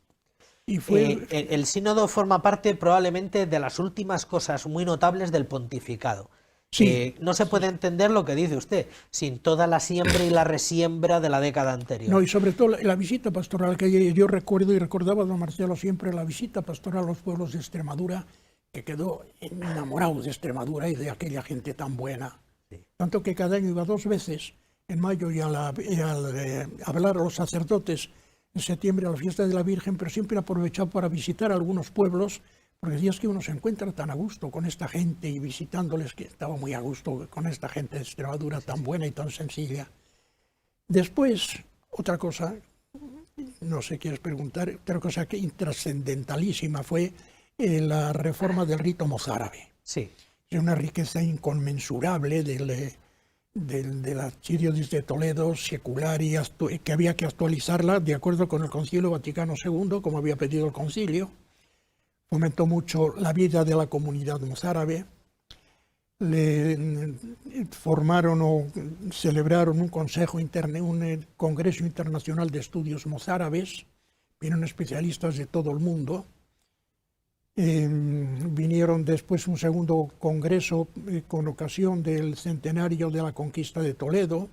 [SPEAKER 2] Y fue...
[SPEAKER 1] el sínodo forma parte probablemente de las últimas cosas muy notables del pontificado.
[SPEAKER 2] Sí.
[SPEAKER 1] No se puede entender lo que dice usted sin toda la siembra y la resiembra de la década anterior.
[SPEAKER 2] No, y sobre todo la visita pastoral, que yo recuerdo y recordaba a don Marcelo siempre, la visita pastoral a los pueblos de Extremadura, que quedó enamorado de Extremadura y de aquella gente tan buena. Sí. Tanto que cada año iba 2 veces, en mayo y al hablar a los sacerdotes, en septiembre a la fiesta de la Virgen, pero siempre aprovechaba para visitar algunos pueblos, porque decía, es que uno se encuentra tan a gusto con esta gente, y visitándoles, que estaba muy a gusto con esta gente de Extremadura tan buena y tan sencilla. Después, otra cosa, no sé, quieres preguntar, otra cosa que intrascendentalísima fue la reforma del rito mozárabe.
[SPEAKER 1] Sí.
[SPEAKER 2] Es una riqueza inconmensurable de la Archidiócesis de Toledo, secular, y que había que actualizarla de acuerdo con el Concilio Vaticano II, como había pedido el concilio. Fomentó mucho la vida de la comunidad mozárabe. Formaron o celebraron un congreso internacional de estudios mozárabes. Vinieron especialistas de todo el mundo. Vinieron después un segundo congreso con ocasión del centenario de la conquista de Toledo.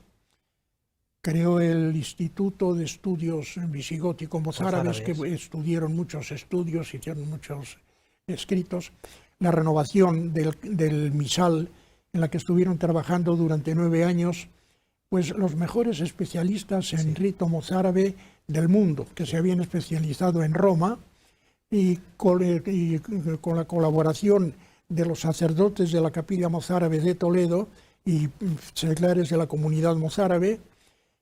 [SPEAKER 2] Creó el Instituto de Estudios Visigótico-Mozárabes, que estudiaron muchos estudios, hicieron muchos escritos. La renovación del misal, en la que estuvieron trabajando durante 9 años, pues los mejores especialistas en rito mozárabe del mundo, que se habían especializado en Roma, y con la colaboración de los sacerdotes de la capilla mozárabe de Toledo y seglares de la comunidad mozárabe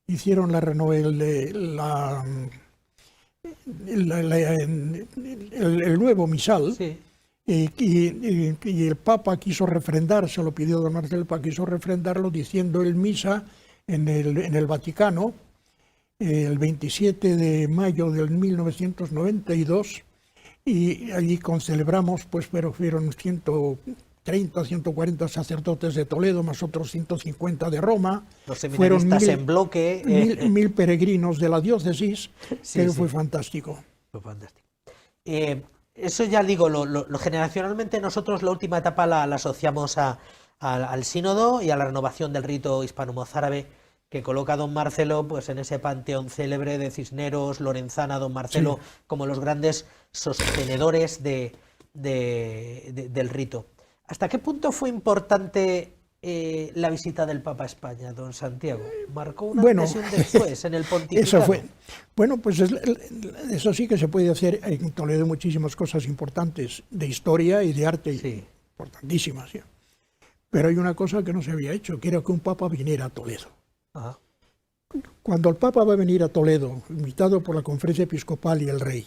[SPEAKER 2] hicieron el nuevo misal.
[SPEAKER 1] Sí.
[SPEAKER 2] Y el Papa quiso refrendar, se lo pidió don Marcelo, el Papa quiso refrendarlo diciendo el misa en el Vaticano el 27 de mayo del 1992, y allí concelebramos, pues fueron 130, 140 sacerdotes de Toledo, más otros 150 de Roma.
[SPEAKER 1] Los seminaristas en bloque.
[SPEAKER 2] Mil peregrinos de la diócesis,
[SPEAKER 1] Sí,
[SPEAKER 2] pero
[SPEAKER 1] sí.
[SPEAKER 2] fue fantástico.
[SPEAKER 1] Fue fantástico. Eso ya digo, lo generacionalmente nosotros la última etapa la asociamos al sínodo y a la renovación del rito hispano-mozárabe que coloca a don Marcelo pues en ese panteón célebre de Cisneros, Lorenzana, don Marcelo,
[SPEAKER 2] Sí.
[SPEAKER 1] como los grandes sostenedores del rito. ¿Hasta qué punto fue importante la visita del Papa a España, don Santiago? ¿Marcó un antes y un después en el pontificado?
[SPEAKER 2] Eso fue. Bueno, pues eso sí que se puede hacer. En Toledo muchísimas cosas importantes de historia y de arte,
[SPEAKER 1] Sí.
[SPEAKER 2] importantísimas. ¿Sí? Pero hay una cosa que no se había hecho, que era que un Papa viniera a Toledo.
[SPEAKER 1] Ajá.
[SPEAKER 2] Cuando el Papa va a venir a Toledo, invitado por la Conferencia Episcopal y el Rey,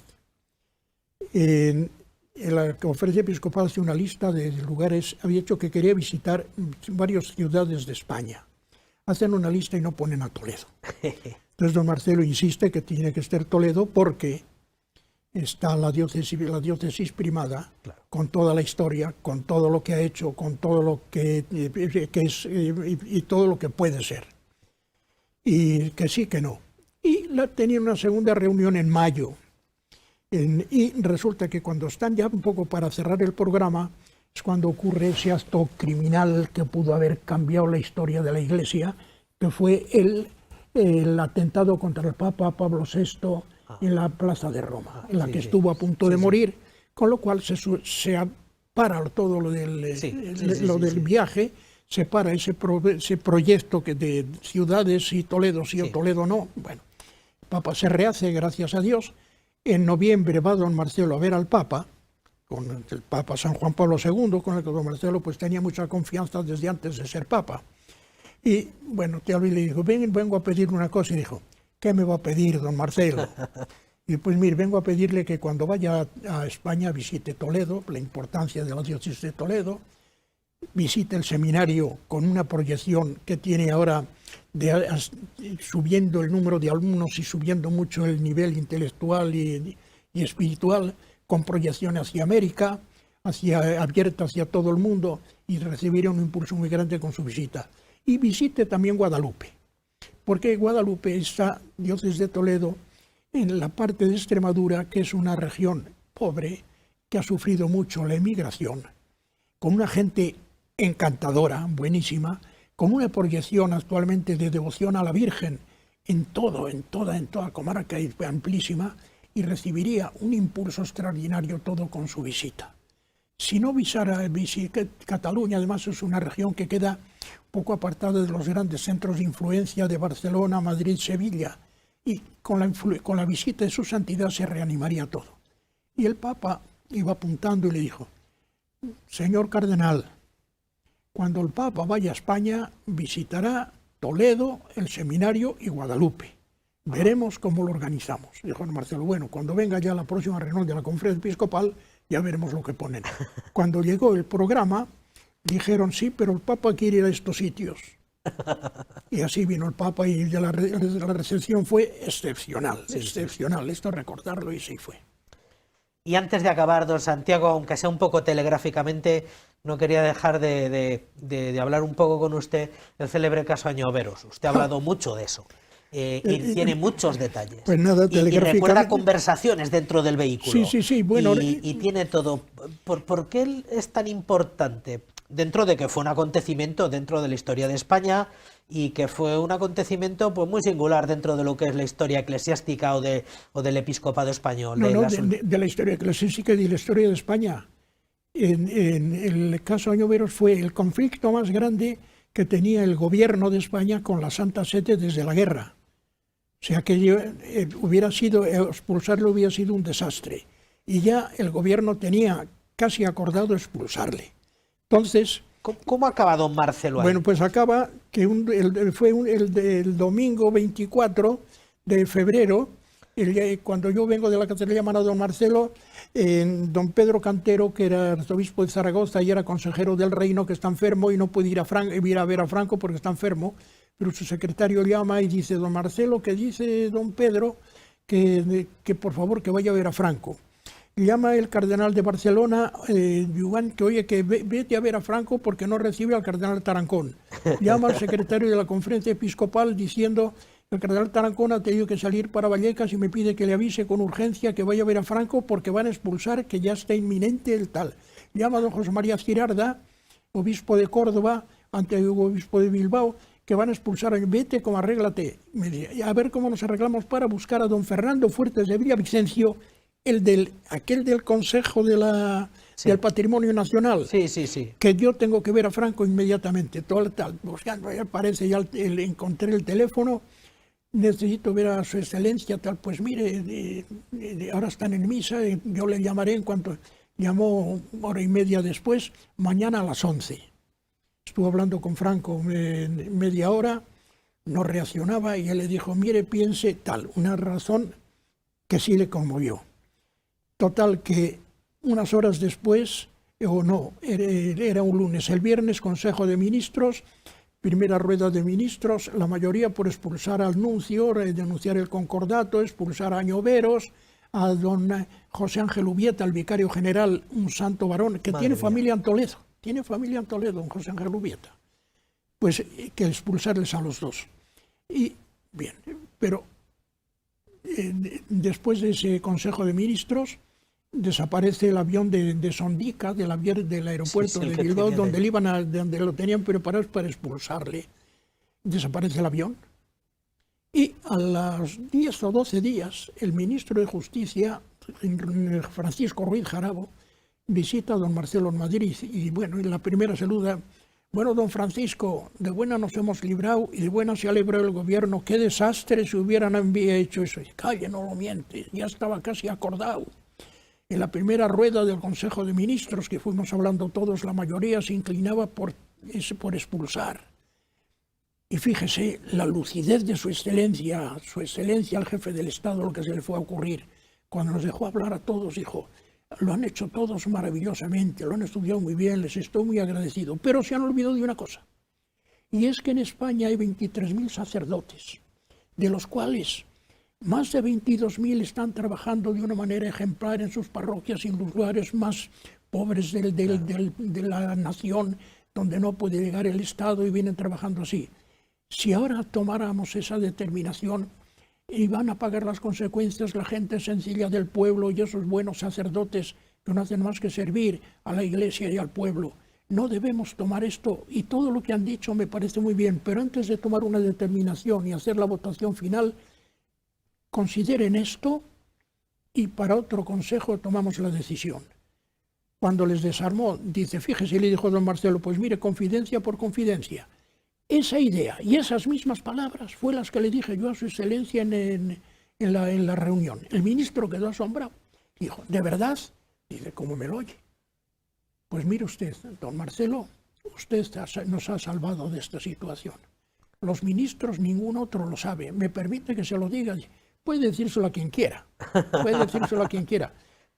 [SPEAKER 2] en la Conferencia Episcopal hace una lista de lugares, había hecho que quería visitar varias ciudades de España. Hacen una lista y no ponen a Toledo. Entonces don Marcelo insiste que tiene que estar Toledo porque está la diócesis primada,
[SPEAKER 1] Claro.
[SPEAKER 2] con toda la historia, con todo lo que ha hecho, con todo lo que es y todo lo que puede ser. Y que sí, que no. Y tenían una segunda reunión en mayo. Y resulta que cuando están ya un poco para cerrar el programa, es cuando ocurre ese acto criminal que pudo haber cambiado la historia de la Iglesia, que fue el atentado contra el Papa Pablo VI en la Plaza de Roma, en la
[SPEAKER 1] sí,
[SPEAKER 2] que
[SPEAKER 1] sí.
[SPEAKER 2] estuvo a punto de
[SPEAKER 1] Sí, sí.
[SPEAKER 2] morir, con lo cual se para todo lo del,
[SPEAKER 1] Sí.
[SPEAKER 2] viaje, se para ese proyecto de ciudades y Toledo sí o
[SPEAKER 1] Sí.
[SPEAKER 2] Toledo no. Bueno, el Papa se rehace, gracias a Dios. En noviembre va don Marcelo a ver al Papa, con el Papa San Juan Pablo II, con el que don Marcelo pues tenía mucha confianza desde antes de ser Papa. Y bueno, le dijo, vengo a pedir una cosa, y dijo, ¿qué me va a pedir don Marcelo? Y pues mire, vengo a pedirle que cuando vaya a España visite Toledo, la importancia de la diócesis de Toledo, visite el seminario con una proyección que tiene ahora, subiendo el número de alumnos y subiendo mucho el nivel intelectual y espiritual, con proyección hacia América, abierta hacia todo el mundo, y recibirá un impulso muy grande con su visita. Y visite también Guadalupe, porque Guadalupe está, diócesis de Toledo, en la parte de Extremadura, que es una región pobre, que ha sufrido mucho la emigración, con una gente encantadora, buenísima, con una proyección actualmente de devoción a la Virgen en toda comarca amplísima, y recibiría un impulso extraordinario todo con su visita. Si no visara Cataluña, además es una región que queda poco apartada de los grandes centros de influencia de Barcelona, Madrid, Sevilla, y con la visita de su santidad se reanimaría todo. Y el Papa iba apuntando y le dijo, señor cardenal, cuando el Papa vaya a España visitará Toledo, el seminario y Guadalupe. Veremos cómo lo organizamos. Dijo don Marcelo, bueno, cuando venga ya la próxima reunión de la Conferencia Episcopal, ya veremos lo que ponen. Cuando llegó el programa, dijeron, sí, pero el Papa quiere ir a estos sitios. Y así vino el Papa, y la recepción fue excepcional, excepcional. Esto recordarlo, y sí fue.
[SPEAKER 1] Y antes de acabar, don Santiago, aunque sea un poco telegráficamente, no quería dejar de hablar un poco con usted del célebre caso Añoveros. Usted ha hablado mucho de eso. Y tiene muchos detalles.
[SPEAKER 2] Pues nada,
[SPEAKER 1] y recuerda
[SPEAKER 2] telegráficamente.
[SPEAKER 1] conversaciones dentro del vehículo.
[SPEAKER 2] Sí, bueno.
[SPEAKER 1] Y tiene todo. ¿Por qué es tan importante? Dentro de que fue un acontecimiento dentro de la historia de España, y que fue un acontecimiento pues muy singular dentro de lo que es la historia eclesiástica o del episcopado español.
[SPEAKER 2] De la historia eclesiástica y de la historia de España. En el caso Añoveros fue el conflicto más grande que tenía el gobierno de España con la Santa Sede desde la guerra. O sea que expulsarlo hubiera sido un desastre. Y ya el gobierno tenía casi acordado expulsarle. Entonces,
[SPEAKER 1] ¿Cómo acaba don Marcelo ahí?
[SPEAKER 2] bueno, pues acaba que el domingo 24 de febrero, cuando yo vengo de la catedral, llaman a don Marcelo, don Pedro Cantero, que era arzobispo de Zaragoza y era consejero del reino, que está enfermo y no puede ir a ver a Franco porque está enfermo, pero su secretario llama y dice, don Marcelo, que dice don Pedro que por favor que vaya a ver a Franco. Llama el cardenal de Barcelona, Joan, que oye, que vete a ver a Franco porque no recibe al cardenal Tarancón. Llama al secretario de la conferencia episcopal diciendo, el cardenal Tarancón ha tenido que salir para Vallecas y me pide que le avise con urgencia que vaya a ver a Franco porque van a expulsar, que ya está inminente el tal. Llama a don José María Girarda, obispo de Córdoba, antiguo obispo de Bilbao, que van a expulsar, vete como arréglate. Me dice, a ver cómo nos arreglamos para buscar a don Fernando Fuertes de Villavicencio, aquel del Consejo del Patrimonio Nacional, que yo tengo que ver a Franco inmediatamente, todo tal, buscando, ya aparece, ya encontré el teléfono, necesito ver a su excelencia, tal, pues mire, ahora están en misa, yo le llamaré en cuanto, llamó hora y media después, mañana a las 11. Estuvo hablando con Franco media hora, no reaccionaba y él le dijo, mire, piense tal, una razón que sí le conmovió. Total que unas horas después, o no, era un lunes, el viernes, Consejo de Ministros, primera rueda de ministros, la mayoría por expulsar al nuncio, denunciar el concordato, expulsar a Añoveros, a don José Ángel Ubieta, el vicario general, un santo varón, que tiene familia en Toledo, don José Ángel Ubieta, pues que expulsarles a los dos. Y bien, pero después de ese Consejo de Ministros, desaparece el avión de Sondica, del aeropuerto de Bilbao, donde lo tenían preparado para expulsarle. Desaparece el avión. Y a los 10 o 12 días, el ministro de Justicia, Francisco Ruiz Jarabo, visita a don Marcelo en Madrid. Y bueno, en la primera saluda, bueno, don Francisco, de buena nos hemos librado y de buena se ha librado el gobierno. Qué desastre si hubieran hecho eso. Y, calle, no lo mientes, ya estaba casi acordado. En la primera rueda del Consejo de Ministros, que fuimos hablando todos, la mayoría se inclinaba por expulsar. Y fíjese la lucidez de su excelencia al jefe del Estado, lo que se le fue a ocurrir. Cuando nos dejó hablar a todos, dijo, lo han hecho todos maravillosamente, lo han estudiado muy bien, les estoy muy agradecido, pero se han olvidado de una cosa. Y es que en España hay 23.000 sacerdotes, de los cuales más de 22.000 están trabajando de una manera ejemplar en sus parroquias y en los lugares más pobres de la nación, donde no puede llegar el Estado y vienen trabajando así. Si ahora tomáramos esa determinación, iban a pagar las consecuencias la gente sencilla del pueblo y esos buenos sacerdotes que no hacen más que servir a la Iglesia y al pueblo. No debemos tomar esto, y todo lo que han dicho me parece muy bien, pero antes de tomar una determinación y hacer la votación final, consideren esto y para otro consejo tomamos la decisión. Cuando les desarmó, dice, fíjese, le dijo don Marcelo, pues mire, confidencia por confidencia. Esa idea y esas mismas palabras fue las que le dije yo a su excelencia en la reunión. El ministro quedó asombrado. Dijo, ¿de verdad? Dice, ¿cómo me lo oye? Pues mire usted, don Marcelo, usted nos ha salvado de esta situación. Los ministros, ningún otro lo sabe. ¿Me permite que se lo diga? Puede decírselo a quien quiera.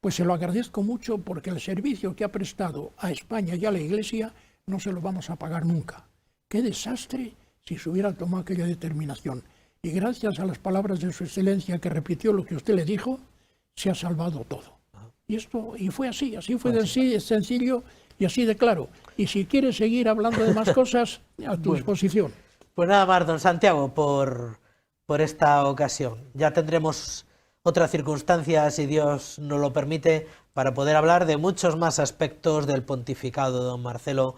[SPEAKER 2] Pues se lo agradezco mucho porque el servicio que ha prestado a España y a la Iglesia no se lo vamos a pagar nunca. Qué desastre si se hubiera tomado aquella determinación. Y gracias a las palabras de su excelencia que repitió lo que usted le dijo, se ha salvado todo. Y fue así fue de sencillo y así de claro. Y si quieres seguir hablando de más cosas, a tu disposición.
[SPEAKER 1] Pues nada más, don Santiago, por esta ocasión. Ya tendremos otra circunstancia, si Dios nos lo permite, para poder hablar de muchos más aspectos del pontificado de don Marcelo,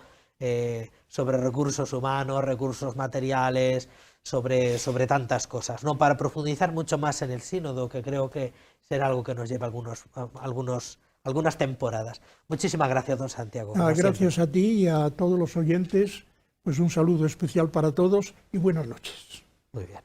[SPEAKER 1] sobre recursos humanos, recursos materiales, sobre tantas cosas, ¿no? Para profundizar mucho más en el sínodo, que creo que será algo que nos lleva algunas temporadas. Muchísimas gracias, don Santiago.
[SPEAKER 2] Gracias a ti y a todos los oyentes, pues un saludo especial para todos y buenas noches.
[SPEAKER 1] Muy bien.